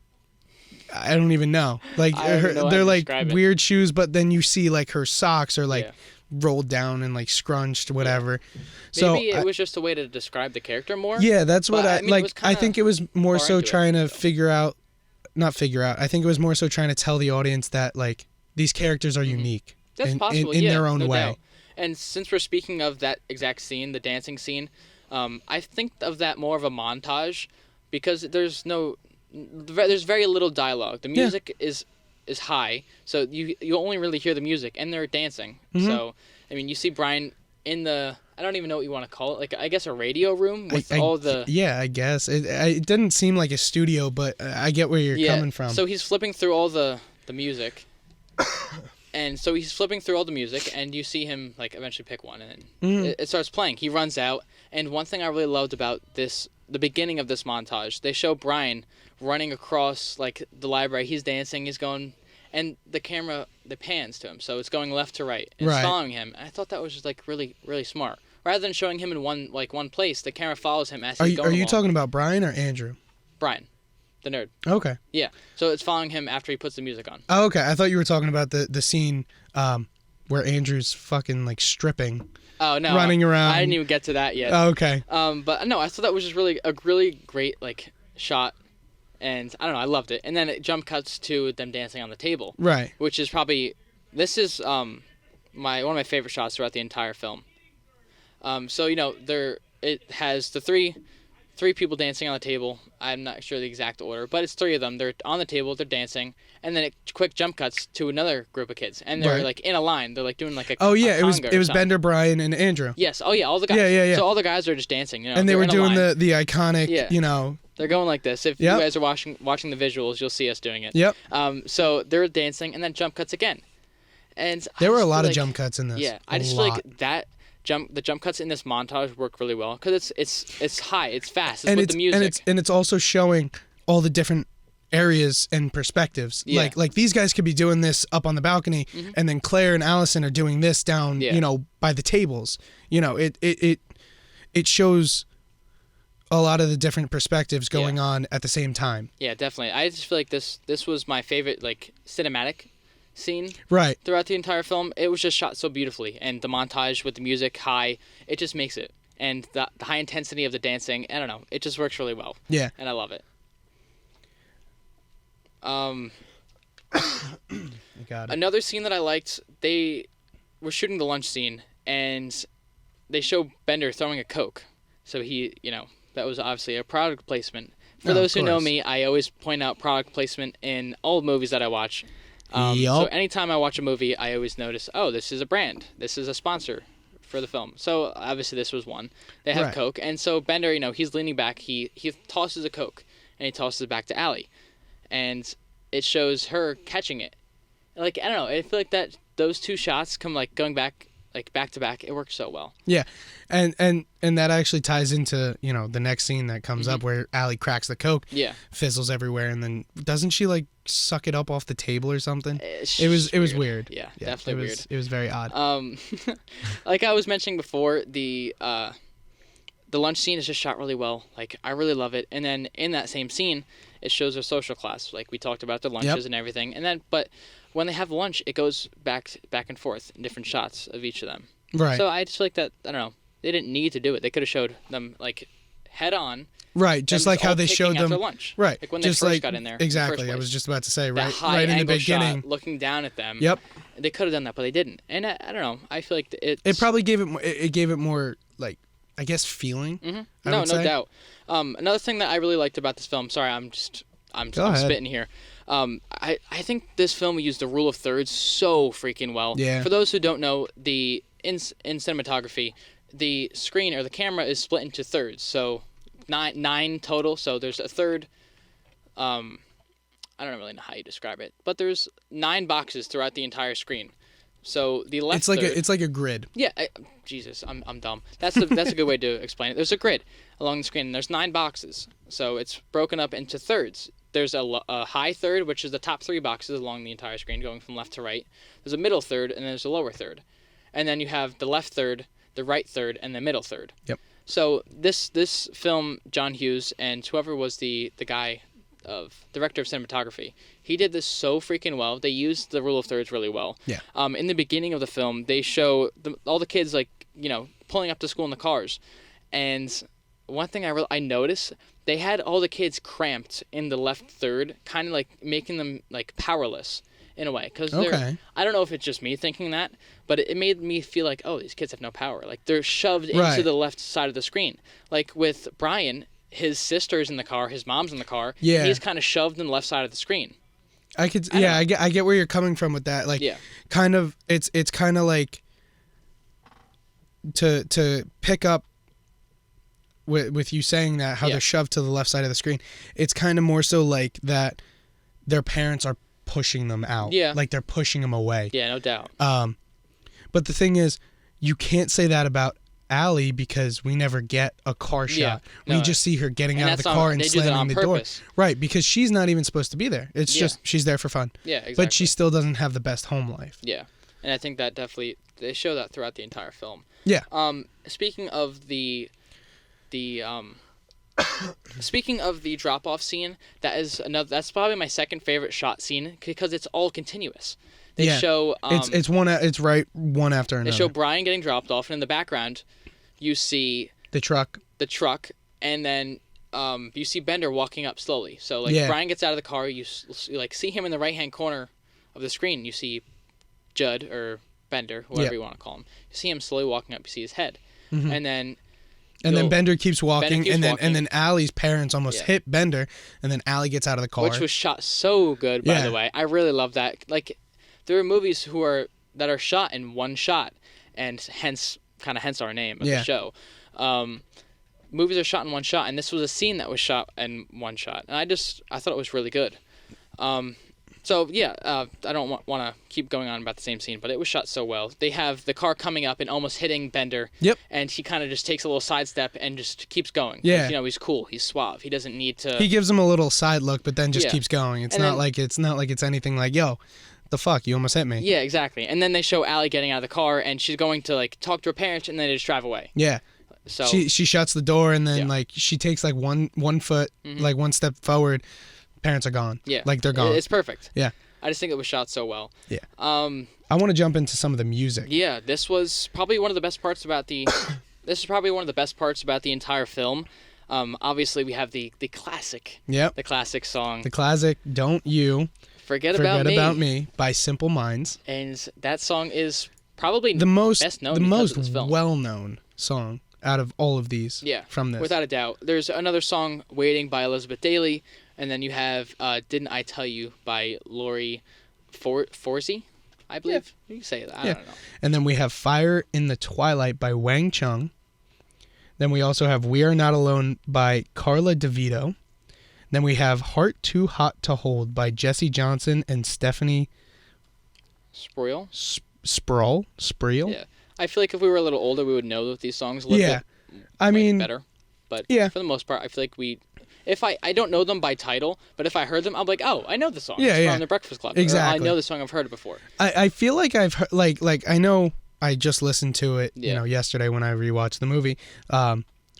don't even know. Like they're like weird shoes, but then you see like her socks are like rolled down and like scrunched, whatever. Yeah. So maybe it was just a way to describe the character more. Yeah, that's what I like. I think it was more so trying to not figure out. I think it was more so trying to tell the audience that like these characters are unique. That's possible, in their own way. Doubt. And since we're speaking of that exact scene, the dancing scene, I think of that more of a montage because there's very little dialogue. The music is high, so you only really hear the music, and they're dancing. Mm-hmm. So, I mean, you see Brian in the, I don't even know what you want to call it, like I guess a radio room with all the... Yeah, I guess. It didn't seem like a studio, but I get where you're coming from. So he's flipping through all the music. And so he's flipping through all the music, and you see him like eventually pick one, and then it starts playing. He runs out, and one thing I really loved about the beginning of this montage, they show Brian running across like the library. He's dancing, he's going, and the camera pans to him, so it's going left to right, and it's following him. And I thought that was just like really, really smart. Rather than showing him in one place, the camera follows him as he's going. Are you talking about Brian or Andrew? Brian. The nerd. Okay. Yeah. So it's following him after he puts the music on. Oh, okay. I thought you were talking about the scene where Andrew's fucking like stripping. Oh no. Running around. I didn't even get to that yet. Oh, okay. But no, I thought that was just a really great like shot, and I don't know, I loved it. And then it jump cuts to them dancing on the table. Right. Which is probably one of my favorite shots throughout the entire film. So it has the three people dancing on the table. I'm not sure the exact order, but it's three of them. They're on the table, they're dancing, and then it quick jump cuts to another group of kids, and they're like in a line. They're like doing like a it was Bender, Brian, and Andrew. Yes. Oh yeah, all the guys. Yeah. So all the guys are just dancing, and they were doing the iconic, They're going like this. If you guys are watching the visuals, you'll see us doing it. Yep. So they're dancing, and then jump cuts again, and there were a lot of jump cuts in this. Yeah, I just feel like that. The jump cuts in this montage work really well because it's high, it's fast, it's with the music, and it's also showing all the different areas and perspectives. Yeah. Like these guys could be doing this up on the balcony, and then Claire and Allison are doing this down, by the tables. It shows a lot of the different perspectives going on at the same time. Yeah, definitely. I just feel like this was my favorite like cinematic scene throughout the entire film. It was just shot so beautifully, and the montage with the music high, it just makes it, and the high intensity of the dancing, I don't know, it just works really well. Yeah, and I love it. Another scene that I liked, they were shooting the lunch scene, and they show Bender throwing a Coke, so he, that was obviously a product placement. For those who know me, I always point out product placement in all movies that I watch. So anytime I watch a movie, I always notice, this is a brand. This is a sponsor for the film. So obviously this was one. They have Coke. And so Bender, he's leaning back. He tosses a Coke, and he tosses it back to Allie. And it shows her catching it. Like, I don't know. I feel like those two shots come like going back like back to back. It works so well. Yeah, and that actually ties into the next scene that comes up where Allie cracks the Coke, Yeah. fizzles everywhere, and then doesn't she like suck it up off the table or something? It's It was weird. Yeah, definitely weird. It was very odd. Like I was mentioning before, the lunch scene is just shot really well. Like I really love it. And then in that same scene, it shows their social class. Like we talked about their lunches and everything. And then, but when they have lunch, it goes back and forth in different shots of each of them. Right. So I just feel like that. I don't know. They didn't need to do it. They could have showed them like head on. Right, just like how they showed them. After lunch. Right, like when they first got in there. Exactly, I was just about to say that right in the beginning, shot, looking down at them. Yep. They could have done that, but they didn't. And I don't know. I feel like it probably gave it more like I guess feeling. Mm-hmm. No doubt. Another thing that I really liked about this film. Sorry, I'm spitting here. I think this film used the rule of thirds so freaking well. Yeah. For those who don't know, in cinematography, the screen or the camera is split into thirds. So nine total. So there's a third. I don't really know how you describe it, but there's 9 boxes throughout the entire screen. So the left third, it's like a grid. Yeah, Jesus, I'm dumb. That's a good way to explain it. There's a grid along the screen, and there's 9 boxes. So it's broken up into thirds. There's a high third, which is the top 3 boxes along the entire screen, going from left to right. There's a middle third, and then there's a lower third. And then you have the left third, the right third, and the middle third. Yep. So this film, John Hughes and whoever was the guy director of cinematography, he did this so freaking well. They used the rule of thirds really well. Yeah. In the beginning of the film, they show all the kids pulling up to school in the cars, and one thing I noticed, they had all the kids cramped in the left third, kind of like making them like powerless in a way. Because I don't know if it's just me thinking that, but it made me feel like, oh, these kids have no power. Like they're shoved into the left side of the screen. Like with Brian, his sister's in the car, his mom's in the car. Yeah. He's kind of shoved in the left side of the screen. I get where you're coming from with that. Like, kind of, it's kind of like to pick up with you saying that, how they're shoved to the left side of the screen. It's kind of more so like that their parents are pushing them out. Yeah. Like they're pushing them away. Yeah, no doubt. But the thing is, you can't say that about Allie because we never get a car shot. No, we just see her getting out of the car and slamming the door. Right, because she's not even supposed to be there. It's just she's there for fun. Yeah, exactly. But she still doesn't have the best home life. Yeah. And I think that definitely they show that throughout the entire film. Yeah. Speaking of the drop off scene, that's probably my second favorite shot scene because it's all continuous. They show it's right one after another. They show Brian getting dropped off, and in the background you see the truck, and then you see Bender walking up slowly. So Brian gets out of the car, you like see him in the right hand corner of the screen. You see Judd or Bender, whoever you want to call him. You see him slowly walking up. You see his head, and then Bender keeps walking, and then Allie's parents almost hit Bender, and then Allie gets out of the car, which was shot so good, by the way. I really love that. Like, there are movies that are shot in one shot, and hence our name of the show. Movies are shot in one shot, and this was a scene that was shot in one shot, and I thought it was really good. I don't want to keep going on about the same scene, but it was shot so well. They have the car coming up and almost hitting Bender. Yep. And he kind of just takes a little sidestep and just keeps going. Yeah. Like, he's cool. He's suave. He doesn't need to. He gives him a little side look, but then just keeps going. It's not like it's anything like, yo, the fuck, you almost hit me. Yeah, exactly. And then they show Allie getting out of the car, and she's going to talk to her parents, and then they just drive away. Yeah. So she shuts the door, and then she takes one foot, like one step forward. Parents are gone. Yeah. Like they're gone. It's perfect. Yeah. I just think it was shot so well. Yeah. I want to jump into some of the music. Yeah, this was probably one of the best parts about the. This is probably one of the best parts about the entire film. Obviously, we have the classic. Yep. The classic song. The classic "Don't You Forget About Me" by Simple Minds. And that song is probably the most best known, the most of this film. well-known song out of all of these. Yeah. From this, without a doubt. There's another song, "Waiting" by Elizabeth Daily. And then you have "Didn't I Tell You" by Lori Forzy, I believe. You can say that. I don't know. And then we have "Fire in the Twilight" by Wang Chung. Then we also have "We Are Not Alone" by Carla DeVito. Then we have "Heart Too Hot to Hold" by Jesse Johnson and Stephanie Sproul. Sproul? Yeah. I feel like if we were a little older, we would know these songs a little bit. I mean, better. But yeah. for the most part, I feel like if I don't know them by title, but if I heard them, I'm like, oh, I know the song. Yeah, it's from the Breakfast Club. Exactly. Or, I know the song. I've heard it before. I feel like I've heard, like I know I just listened to it, yesterday when I rewatched the movie.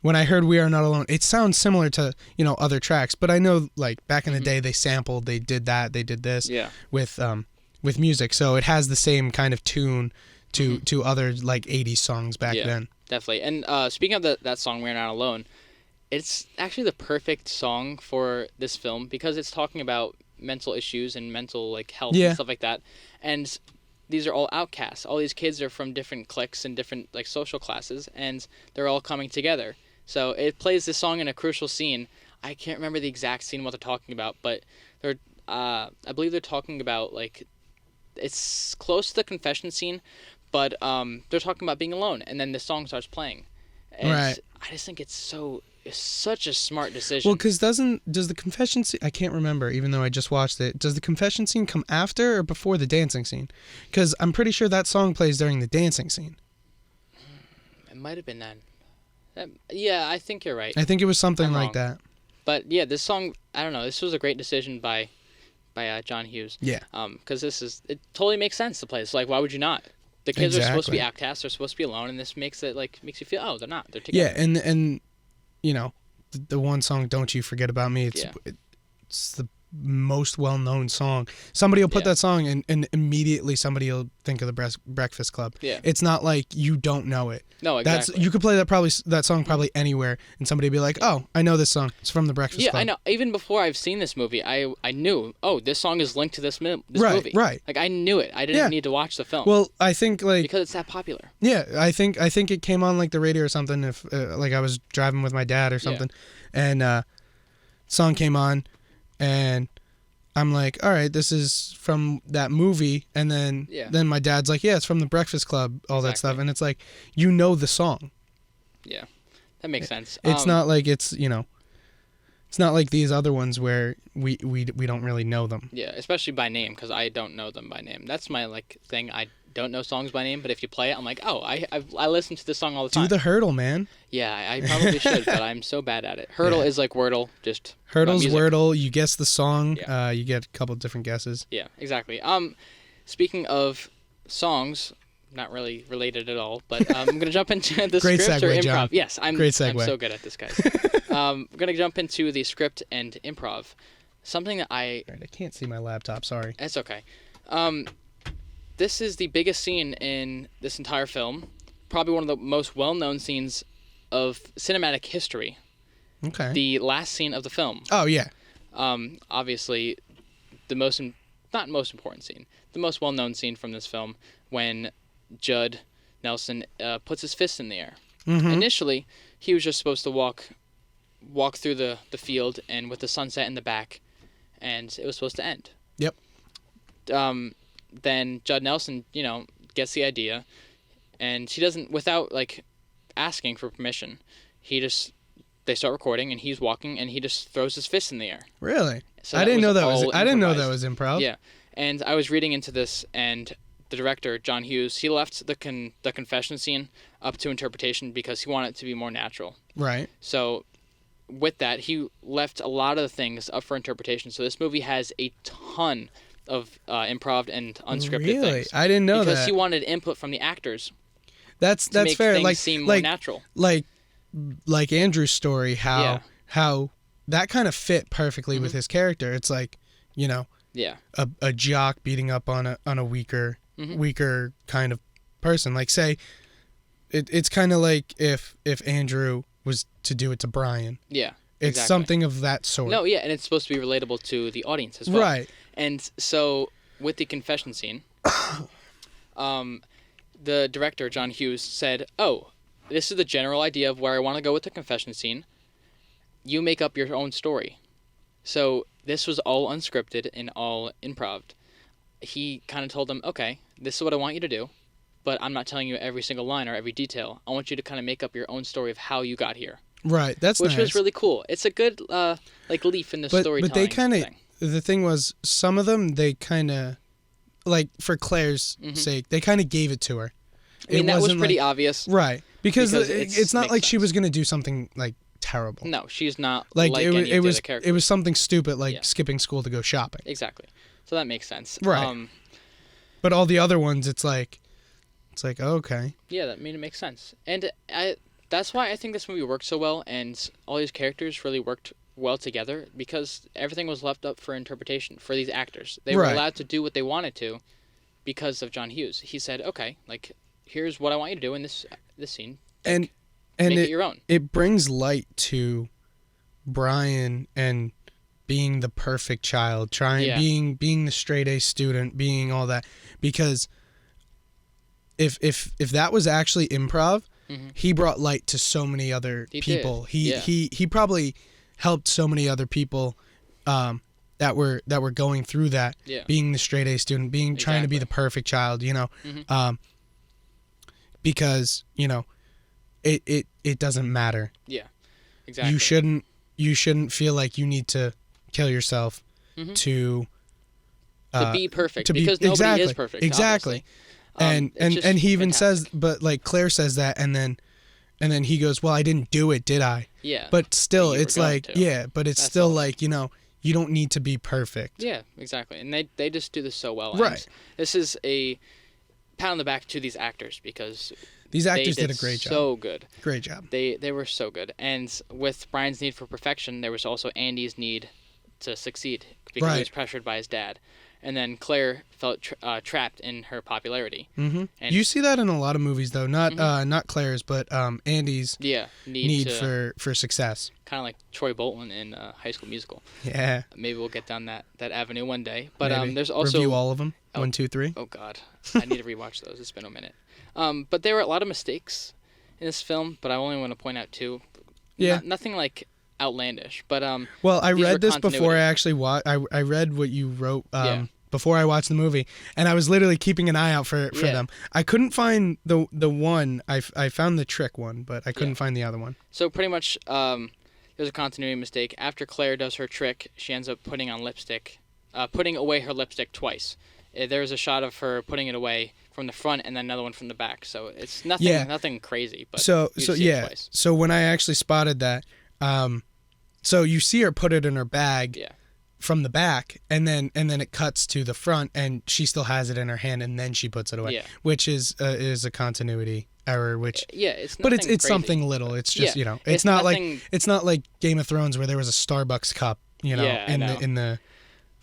When I heard "We Are Not Alone," it sounds similar to other tracks, but I know like back in the day they sampled, they did that, they did this with music, so it has the same kind of tune to other like 80s songs back then. Definitely. And speaking of that song, "We're Not Alone," it's actually the perfect song for this film because it's talking about mental issues and mental like health and stuff like that, and these are all outcasts. All these kids are from different cliques and different like social classes, and they're all coming together. So it plays this song in a crucial scene. I can't remember the exact scene what they're talking about, but I believe they're talking about like it's close to the confession scene, but they're talking about being alone, and then the song starts playing. And right. I just think it's such a smart decision. Well, because does the confession scene, I can't remember, even though I just watched it, does the confession scene come after or before the dancing scene? Because I'm pretty sure that song plays during the dancing scene. It might have been then. Yeah, I think you're right. I think it was something like that. But yeah, this song, I don't know, this was a great decision by John Hughes. Yeah. Because it totally makes sense to play. It's like, why would you not? The kids are supposed to be outcasts, they're supposed to be alone, and this makes you feel, oh, they're not, they're together. Yeah, and the one song, "Don't You Forget About Me," it's the most well-known song. Somebody will put that song and immediately somebody will think of the Breakfast Club. Yeah. It's not like you don't know it. No, exactly. You could play that song probably anywhere and somebody would be like, "Oh, I know this song. It's from the Breakfast Club." Yeah, I know. Even before I've seen this movie, I knew, oh, this song is linked to this movie. Right. Like I knew it. I didn't need to watch the film. Well, I think like because it's that popular. Yeah, I think it came on like the radio or something if like I was driving with my dad or something and song came on and I'm like, all right, this is from that movie, and then my dad's like, yeah, it's from the Breakfast Club, all that stuff, and it's like, you know the song. Yeah, that makes sense. It's not like it's not like these other ones where we don't really know them. Yeah, especially by name, because I don't know them by name. That's my like thing. I don't know songs by name, but if you play it, I'm like, oh, I listen to this song all the time. Do the hurdle, man. Yeah, I probably should, but I'm so bad at it. Hurdle is like Wordle, just Hurdle's Wordle. You guess the song. Yeah. You get a couple different guesses. Yeah, exactly. Speaking of songs, not really related at all, but I'm gonna jump into the Great script segue, or improv. John. Yes, I'm so good at this, guys. I'm gonna jump into the script and improv. Something that I can't see my laptop. Sorry. That's okay. This is the biggest scene in this entire film. Probably one of the most well-known scenes of cinematic history. Okay. The last scene of the film. Oh, yeah. Obviously, not most important scene, the most well-known scene from this film when Judd Nelson puts his fist in the air. Mm-hmm. Initially, he was just supposed to walk through the field and with the sunset in the back, and it was supposed to end. Yep. Then Judd Nelson, gets the idea, and he doesn't, without like asking for permission, they start recording, and he's walking, and he just throws his fist in the air. Really? So I didn't know that was improv. Yeah, and I was reading into this, and the director John Hughes, he left the confession scene up to interpretation because he wanted it to be more natural. Right. So with that, he left a lot of the things up for interpretation. So this movie has a ton of improv and unscripted things. Really? I didn't know because that. he wanted input from the actors. That's make fair. Things like seem more natural. Like Andrew's story, how that kind of fit perfectly with his character. It's like, a jock beating up on a weaker kind of person. Like say, it's kind of like if Andrew was to do it to Brian. Yeah. It's something of that sort. No, yeah, and it's supposed to be relatable to the audience as well. Right. And so with the confession scene, the director, John Hughes, said, oh, this is the general idea of where I want to go with the confession scene. You make up your own story. So this was all unscripted and all improv. He kind of told them, okay, this is what I want you to do, but I'm not telling you every single line or every detail. I want you to kind of make up your own story of how you got here. Right, which was really cool. It's a good leaf in the storytelling. But they kind of, the thing was, some of them they kind of, like for Claire's sake, they kind of gave it to her, I mean, that was wasn't pretty like, obvious. right? Because it's not makes like she sense. was gonna do something like terrible. No, she's not Like like it, any it of the was other characters. it was something stupid like Yeah. skipping school to go shopping. Exactly. So that makes sense. Right. But all the other ones, it's like, oh, okay. Yeah, it makes sense. And that's why I think this movie worked so well, and all these characters really worked well together, because everything was left up for interpretation for these actors. They were Right. allowed to do what they wanted to because of John Hughes. He said, okay, like, here's what I want you to do in this scene. And Make it your own. It brings light to Brian and being the perfect child, being the straight A student, being all that, because if that was actually improv, he brought light to so many other people. He probably helped so many other people that were going through that, being the straight A student, trying to be the perfect child, because it doesn't matter. Yeah, exactly. You shouldn't feel like you need to kill yourself to be perfect, to be, because nobody exactly, is perfect. Exactly. Obviously. And he even fantastic. says, but like Claire says that, and then he goes, well, I didn't do it, did I? Yeah. But still, But you it's were going like, to. yeah, but it's That's still all. like, you don't need to be perfect. Yeah, exactly. And they just do this so well. Right. And this is a pat on the back to these actors, because These actors they did a great job. So good. Great job. They were so good. And with Brian's need for perfection, there was also Andy's need to succeed, because Right. he was pressured by his dad. And then Claire felt trapped in her popularity. Mm-hmm. And You see that in a lot of movies, though. Not Claire's, but Andy's need to, for success. kind of like Troy Bolton in High School Musical. Yeah. Maybe we'll get down that avenue one day. But Maybe. there's also Review all of them. 1, 2, 3. Oh God, I need to rewatch those. It's been a minute. But there were a lot of mistakes in this film, but I only want to point out two. Yeah. Nothing like outlandish, but Well, I these were read this before continuity. I actually watched. I read what you wrote before I watched the movie, and I was literally keeping an eye out for them. I couldn't find the one. I found the trick one, but I couldn't find the other one. So pretty much, there's a continuity mistake. After Claire does her trick, she ends up putting away her lipstick twice. There's a shot of her putting it away from the front, and then another one from the back. So it's nothing crazy. But you see it twice. So when I actually spotted that, so you see her put it in her bag. Yeah. From the back, and then it cuts to the front, and she still has it in her hand, and then she puts it away, which is a continuity error. Which it's but it's crazy. something little. It's just it's not like Game of Thrones where there was a Starbucks cup, in the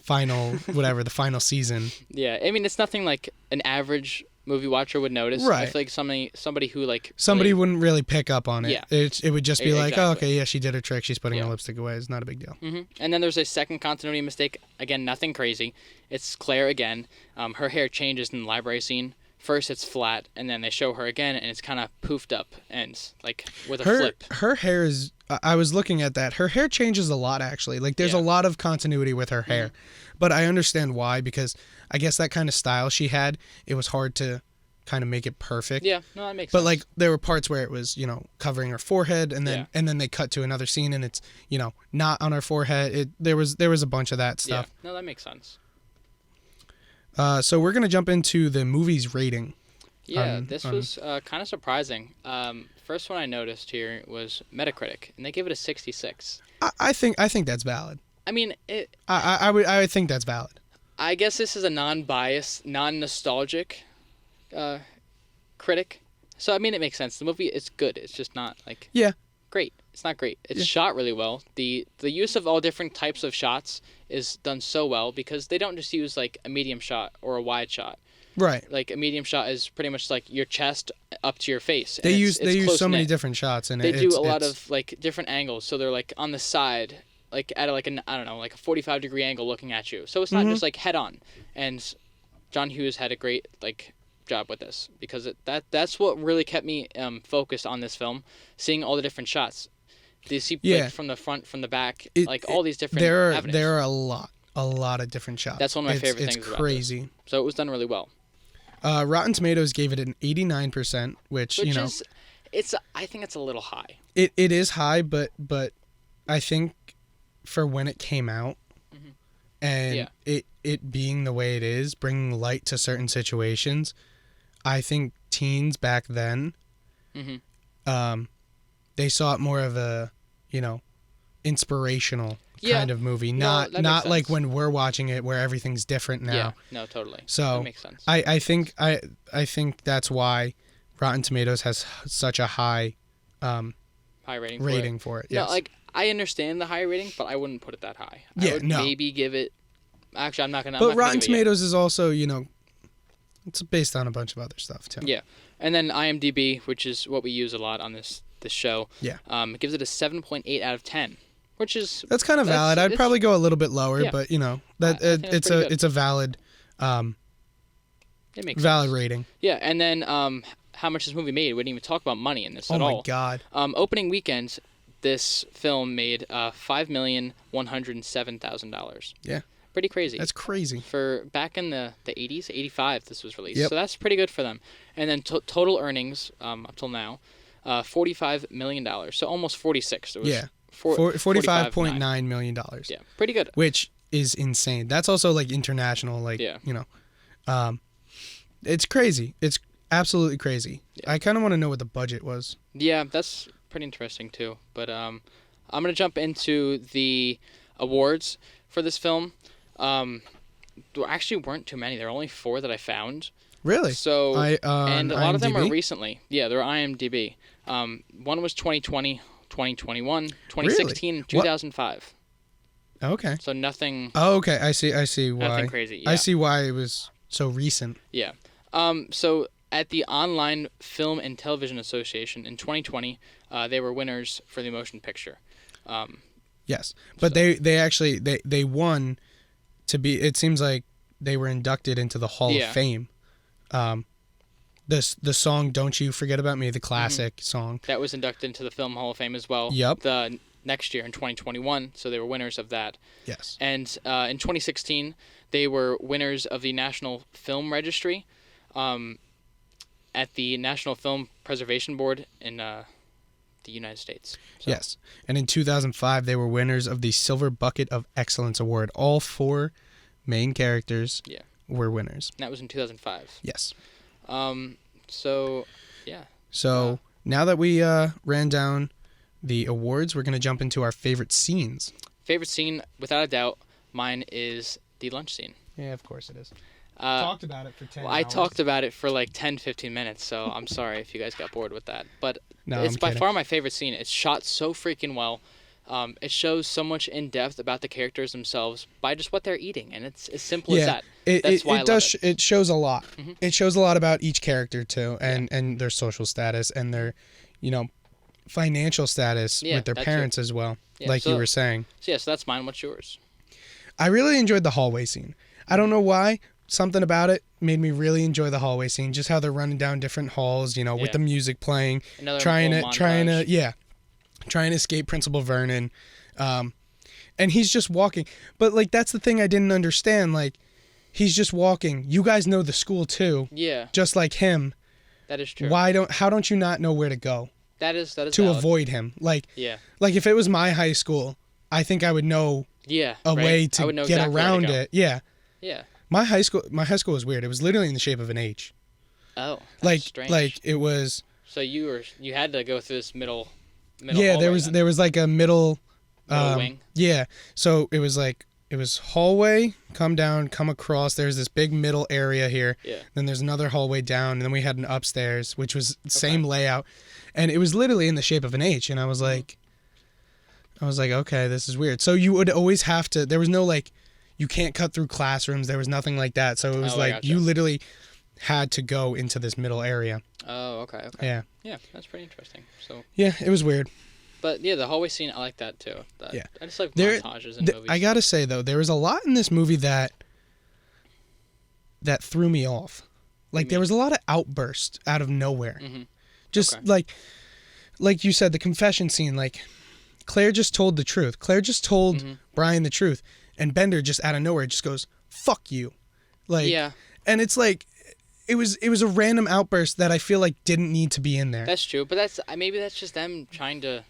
final the final season. Yeah, I mean, it's nothing like an average movie watcher would notice. Right. I feel like somebody who wouldn't really pick up on it. Yeah. It would just be like, Exactly. oh, okay, yeah, she did her trick. She's putting her lipstick away. It's not a big deal. Mm-hmm. And then there's a second continuity mistake. Again, nothing crazy. It's Claire again. Her hair changes in the library scene. First it's flat, and then they show her again, and it's kind of poofed up and like with a flip. Her hair is. I was looking at that. Her hair changes a lot, actually. Like there's a lot of continuity with her hair, but I understand why, because I guess that kind of style she had, it was hard to kind of make it perfect. Yeah, no, that makes but sense. like there were parts where it was covering her forehead, and then they cut to another scene and it's not on her forehead. There was a bunch of that stuff. Yeah, no, that makes sense. So we're gonna jump into the movie's rating. Yeah, this was kind of surprising. First one I noticed here was Metacritic, and they gave it a 66. I think that's valid. I mean, I think that's valid. I guess this is a non-biased, non-nostalgic critic. So, I mean, it makes sense. The movie is good. It's just not, great. It's not great. It's shot really well. The use of all different types of shots is done so well, because they don't just use, a medium shot or a wide shot. Right. Like, a medium shot is pretty much, your chest up to your face. They use so many different shots in it. They do a lot of, different angles. So they're, on the side, at, a 45-degree angle looking at you. So it's not just, head on. And John Hughes had a great, job with this, because that's what really kept me focused on this film, seeing all the different shots. You see from the front, from the back, all these different avenues. There are a lot of different shots. That's one of my favorite things about this. It's crazy. So it was done really well. Rotten Tomatoes gave it an 89%, which is, I think it's a little high. It is high, but I think for when it came out, and it being the way it is, bringing light to certain situations, I think teens back then, they saw it more of a, inspirational kind of movie, not like when we're watching it where everything's different now. Yeah, no, totally. So that makes sense. I think that's why Rotten Tomatoes has such a high high rating for it. Yes. No, like I understand the high rating, but I wouldn't put it that high. Yeah, I would maybe give it. Actually, I'm not gonna. But Rotten Tomatoes is also, it's based on a bunch of other stuff too. Yeah, and then IMDb, which is what we use a lot on this show. Yeah. It gives it a 7.8 out of 10, which is that's kind of valid. I'd probably go a little bit lower, but it's a valid. It makes valid sense. rating. Yeah, and then how much this movie made? We didn't even talk about money in this at all. Oh my god. Opening weekend, this film made $5,107,000. Yeah. Pretty crazy. That's crazy. For back in the 80s, 85 this was released. Yep. So that's pretty good for them. And then total earnings up till now, $45 million. So almost 46. It was $45.9 million. Yeah, pretty good. Which is insane. That's also like international, it's crazy. It's absolutely crazy. Yeah. I kind of want to know what the budget was. Yeah, that's pretty interesting too. But I'm going to jump into the awards for this film. There actually weren't too many. There were only 4 that I found. Really? So, and a lot of them IMDb? are recently. Yeah, they're IMDb. One was 2020, 2021, 2016, really? 2005. Okay. So nothing. Oh, okay. I see why. Nothing crazy. Yeah. I see why it was so recent. Yeah. So at the Online Film and Television Association in 2020, they were winners for the motion picture. Yes, but they actually won to be. It seems like they were inducted into the Hall of Fame. The song "Don't You Forget About Me," the classic song that was inducted into the Film Hall of Fame as well. Yep. The next year in 2021, so they were winners of that. Yes. And in 2016, they were winners of the National Film Registry, at the National Film Preservation Board in the United States. So. Yes. And in 2005, they were winners of the Silver Bucket of Excellence Award. All 4 main characters were winners. And that was in 2005. Yes. So, yeah. So now that we ran down the awards, we're going to jump into our favorite scenes. Favorite scene, without a doubt, mine is the lunch scene. Yeah, of course it is. Talked about it for 10 hours. I talked about it for like 10, 15 minutes, so I'm sorry if you guys got bored with that. But it's by far my favorite scene. It's shot so freaking well. It shows so much in depth about the characters themselves by just what they're eating, and it's as simple as that. That's why I love it. It shows a lot. Mm-hmm. It shows a lot about each character too, and their social status and their, financial status with their parents as well, like you were saying. So that's mine. What's yours? I really enjoyed the hallway scene. I don't know why. Something about it made me really enjoy the hallway scene. Just how they're running down different halls, with the music playing, trying to escape Principal Vernon, and he's just walking. But like that's the thing I didn't understand. Like he's just walking. You guys know the school too. Yeah. Just like him. That is true. How don't you not know where to go? That is to valid. avoid him. Like if it was my high school, I think I would know a way to get exactly around it. Yeah. Yeah. My high school was weird. It was literally in the shape of an H. Oh, that's strange. Like it was. So you had to go through this middle. Yeah, there was like a middle wing. Yeah, so it was hallway, come down, come across. There's this big middle area here. Yeah. Then there's another hallway down, and then we had an upstairs, which was same layout, and it was literally in the shape of an H. And I was like, okay, this is weird. So you would always have to. There was no you can't cut through classrooms. There was nothing like that. So it was you literally had to go into this middle area. Oh, okay. Yeah. Yeah, that's pretty interesting. So. Yeah, it was weird. But yeah, the hallway scene, I like that too. Yeah. I just like montages in movies. I gotta say though, there was a lot in this movie that threw me off. Like there was a lot of outbursts out of nowhere. Mm-hmm. Just like you said, the confession scene. Like Claire just told the truth. Claire just told Brian the truth. And Bender just out of nowhere just goes, "Fuck you," and it's like, it was a random outburst that I feel like didn't need to be in there. That's true, but maybe that's just them trying to,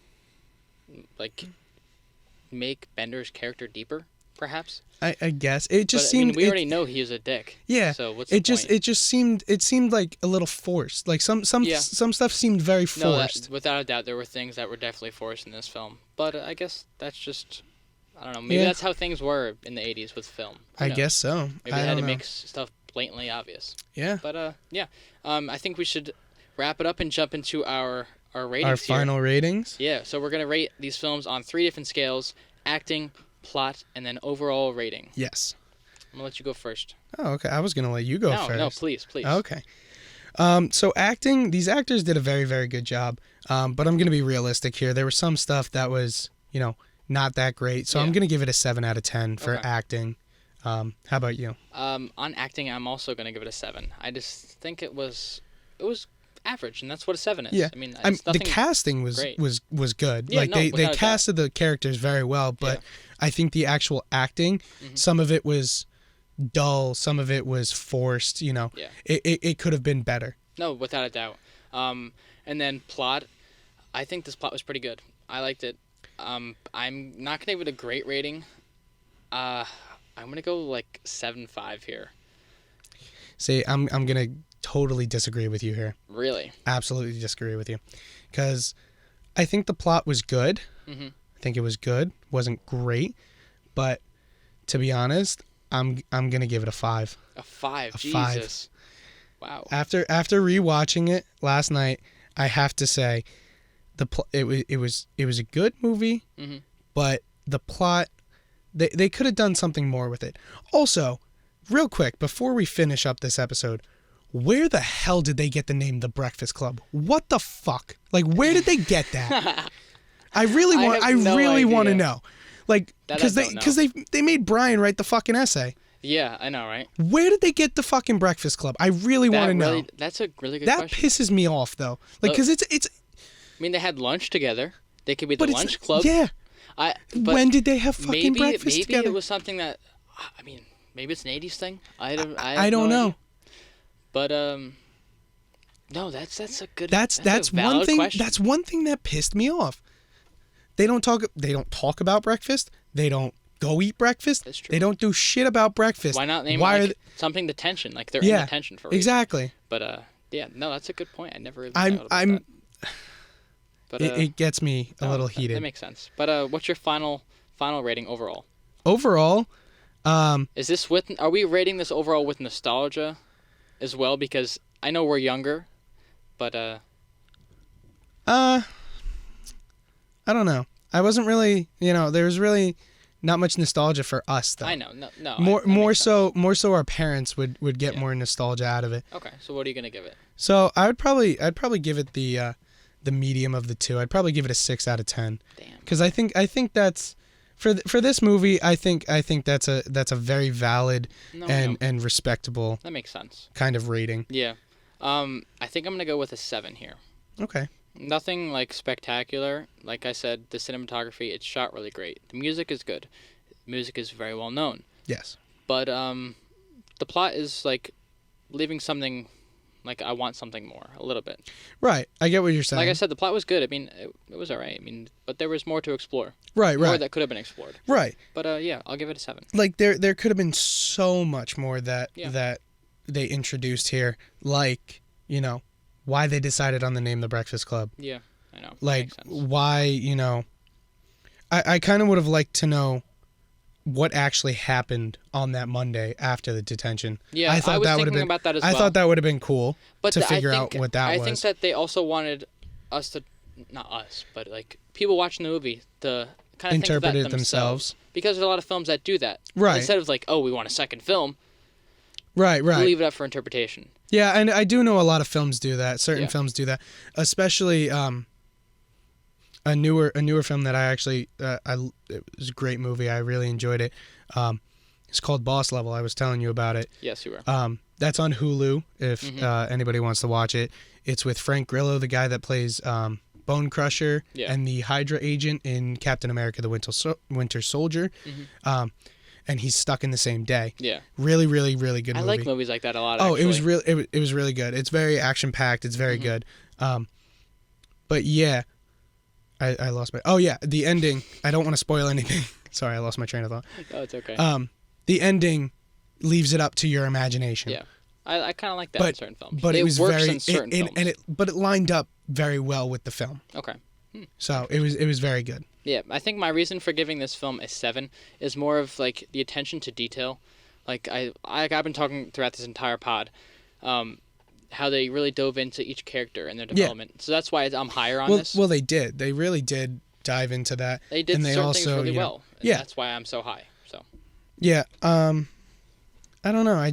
make Bender's character deeper. perhaps. I guess it just But, seemed. I mean, we already know he was a dick. Yeah. So what's the point? It just seemed like a little forced. Like some stuff seemed very forced. No, without a doubt, there were things that were definitely forced in this film. But I guess that's just, I don't know. Maybe that's how things were in the 80s with film. I guess so. Maybe they had to make stuff blatantly obvious. Yeah. But I think we should wrap it up and jump into our ratings. Our final ratings. Yeah. So we're gonna rate these films on 3 different scales: acting, plot, and then overall rating. Yes. I'm gonna let you go first. Oh, okay. I was gonna let you go first. No, please. Okay. So acting, these actors did a very, very good job. But I'm gonna be realistic here. There was some stuff that was, not that great. So I'm gonna give it a 7 out of 10 for acting. How about you? On acting, I'm also gonna give it a 7. I just think it was average, and that's what a 7 is. Yeah. I mean, the casting was good. Yeah, like they casted the characters very well, but I think the actual acting, some of it was dull, some of it was forced. It could have been better. No, without a doubt. And then plot, I think this plot was pretty good. I liked it. I'm not gonna give it a great rating. I'm gonna go like 7.5 here. See, I'm gonna totally disagree with you here. Really? Absolutely disagree with you, because I think the plot was good. I think it was good. Wasn't great, but to be honest, I'm gonna give it a 5. A 5. A Jesus. 5. Wow. After rewatching it last night, I have to say, it was a good movie, but the plot, they could have done something more with it. Also, real quick before we finish up this episode, where the hell did they get the name The Breakfast Club? What the fuck? Like, where did they get that? I really want to know. Like, because they made Brian write the fucking essay. Yeah, I know, right? Where did they get the fucking Breakfast Club? I really want to know. That's a really good question. That pisses me off, though. Like, because it's. I mean, they had lunch together. They could be the lunch club. Yeah. But when did they have fucking breakfast together? Maybe it was something that, I mean, maybe it's an 80s thing. I don't know. Idea. But no, that's a good. That's one thing. Question. That's one thing that pissed me off. They don't talk about breakfast. They don't go eat breakfast. That's true. They don't do shit about breakfast. Why not name something the tension? Like they're in the tension for exactly. But no, that's a good point. I never really thought about that. But it gets me a little heated. That makes sense. But what's your final rating overall? Overall, is this are we rating this overall with nostalgia as well? Because I know we're younger, but I don't know. I wasn't really, there was really not much nostalgia for us though. I know. No. More so our parents would get more nostalgia out of it. Okay. So what are you going to give it? So I'd probably give it the medium of the two. I'd probably give it a 6 out of 10. Damn. Because I think that's for this movie. I think that's a very valid and respectable. That makes sense. Kind of rating. Yeah. I think I'm gonna go with a 7 here. Okay. Nothing like spectacular. Like I said, the cinematography, it's shot really great. The music is good. The music is very well known. Yes. But the plot is like leaving something. Like, I want something more, a little bit. Right. I get what you're saying. Like I said, the plot was good. I mean, it was all right. I mean, but there was more to explore. Right. More that could have been explored. Right. But, I'll give it a 7. Like, there could have been so much more that they introduced here. Like, why they decided on the name The Breakfast Club. Yeah, I know. Like, why, I kind of would have liked to know what actually happened on that Monday after the detention. Yeah, I was thinking about that as well. I thought that would have been cool to figure out what that was. I think that they also wanted us to, not us, but like people watching the movie to kind of interpret think of it that themselves. Because there's a lot of films that do that. Right. Instead of like, oh, we want a second film. Right. Leave it up for interpretation. Yeah, and I do know a lot of films do that. Certain films do that, especially a newer film that I actually it was a great movie. I really enjoyed it. It's called Boss Level. I was telling you about it. Yes, you were. That's on Hulu if anybody wants to watch it. It's with Frank Grillo, the guy that plays Bone Crusher and the Hydra agent in Captain America: The Winter Soldier. And he's stuck in the same day. Yeah. Really, really, really good movie. I like movies like that a lot, actually. It was really good. It's very action-packed. It's very good. But yeah, I lost my... Oh, yeah, the ending. I don't want to spoil anything. Sorry, I lost my train of thought. No, it's okay. The ending leaves it up to your imagination. Yeah. I kind of like that in certain films. But it was works very in certain films. But it lined up very well with the film. Okay. So it was very good. Yeah, I think my reason for giving this film a 7 is more of like the attention to detail. Like I've been talking throughout this entire pod, how they really dove into each character and their development. Yeah. So that's why I'm higher on this. Well, they did. They really did dive into that. They did certain things really well. Yeah. That's why I'm so high. So. Yeah. I don't know. I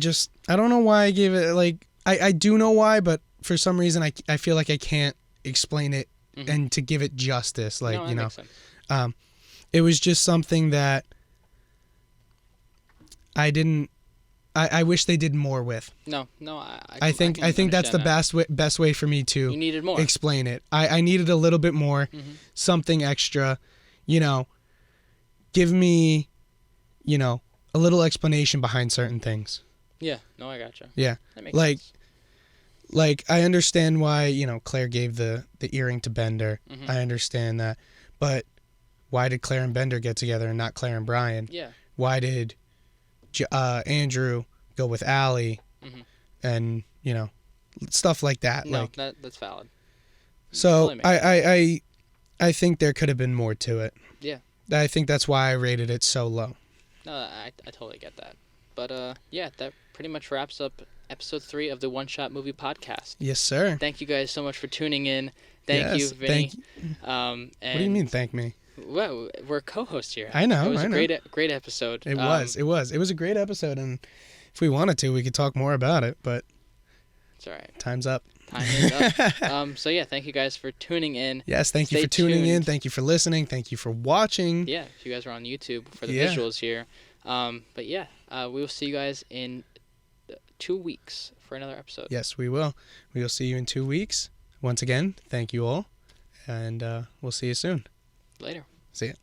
don't know why I gave it, like, I do know why, but for some reason I feel like I can't explain it and to give it justice. Like, no, that makes sense. It was just something that I wish they did more with. No, I think that's the best way for me to you needed more. Explain it. I needed a little bit more, something extra, give me, a little explanation behind certain things. Yeah, no, I gotcha. Yeah, that makes sense. Like I understand why Claire gave the earring to Bender. I understand that, but why did Claire and Bender get together and not Claire and Brian? Yeah. Why did Andrew go with Allie? And stuff like that. No, like that's valid. So totally I think there could have been more to it. Yeah. I think that's why I rated it so low. No, I totally get that. But yeah, that pretty much wraps up episode 3 of the One Shot Movie Podcast. Yes, sir. Thank you guys so much for tuning in. Thank you, Vinny. And what do you mean, thank me? Well, we're co-hosts here. I know. It was a great episode. It was. It was a great episode, and if we wanted to, we could talk more about it. But it's all right. Time's up. Time is up. So yeah, thank you guys for tuning in. Yes, thank you for tuning in. Thank you for listening. Thank you for watching. Yeah, if you guys are on YouTube for the visuals here. But yeah, we will see you guys in 2 weeks for another episode. Yes, we will. We will see you in 2 weeks. Once again, thank you all, and we'll see you soon. Later. See ya.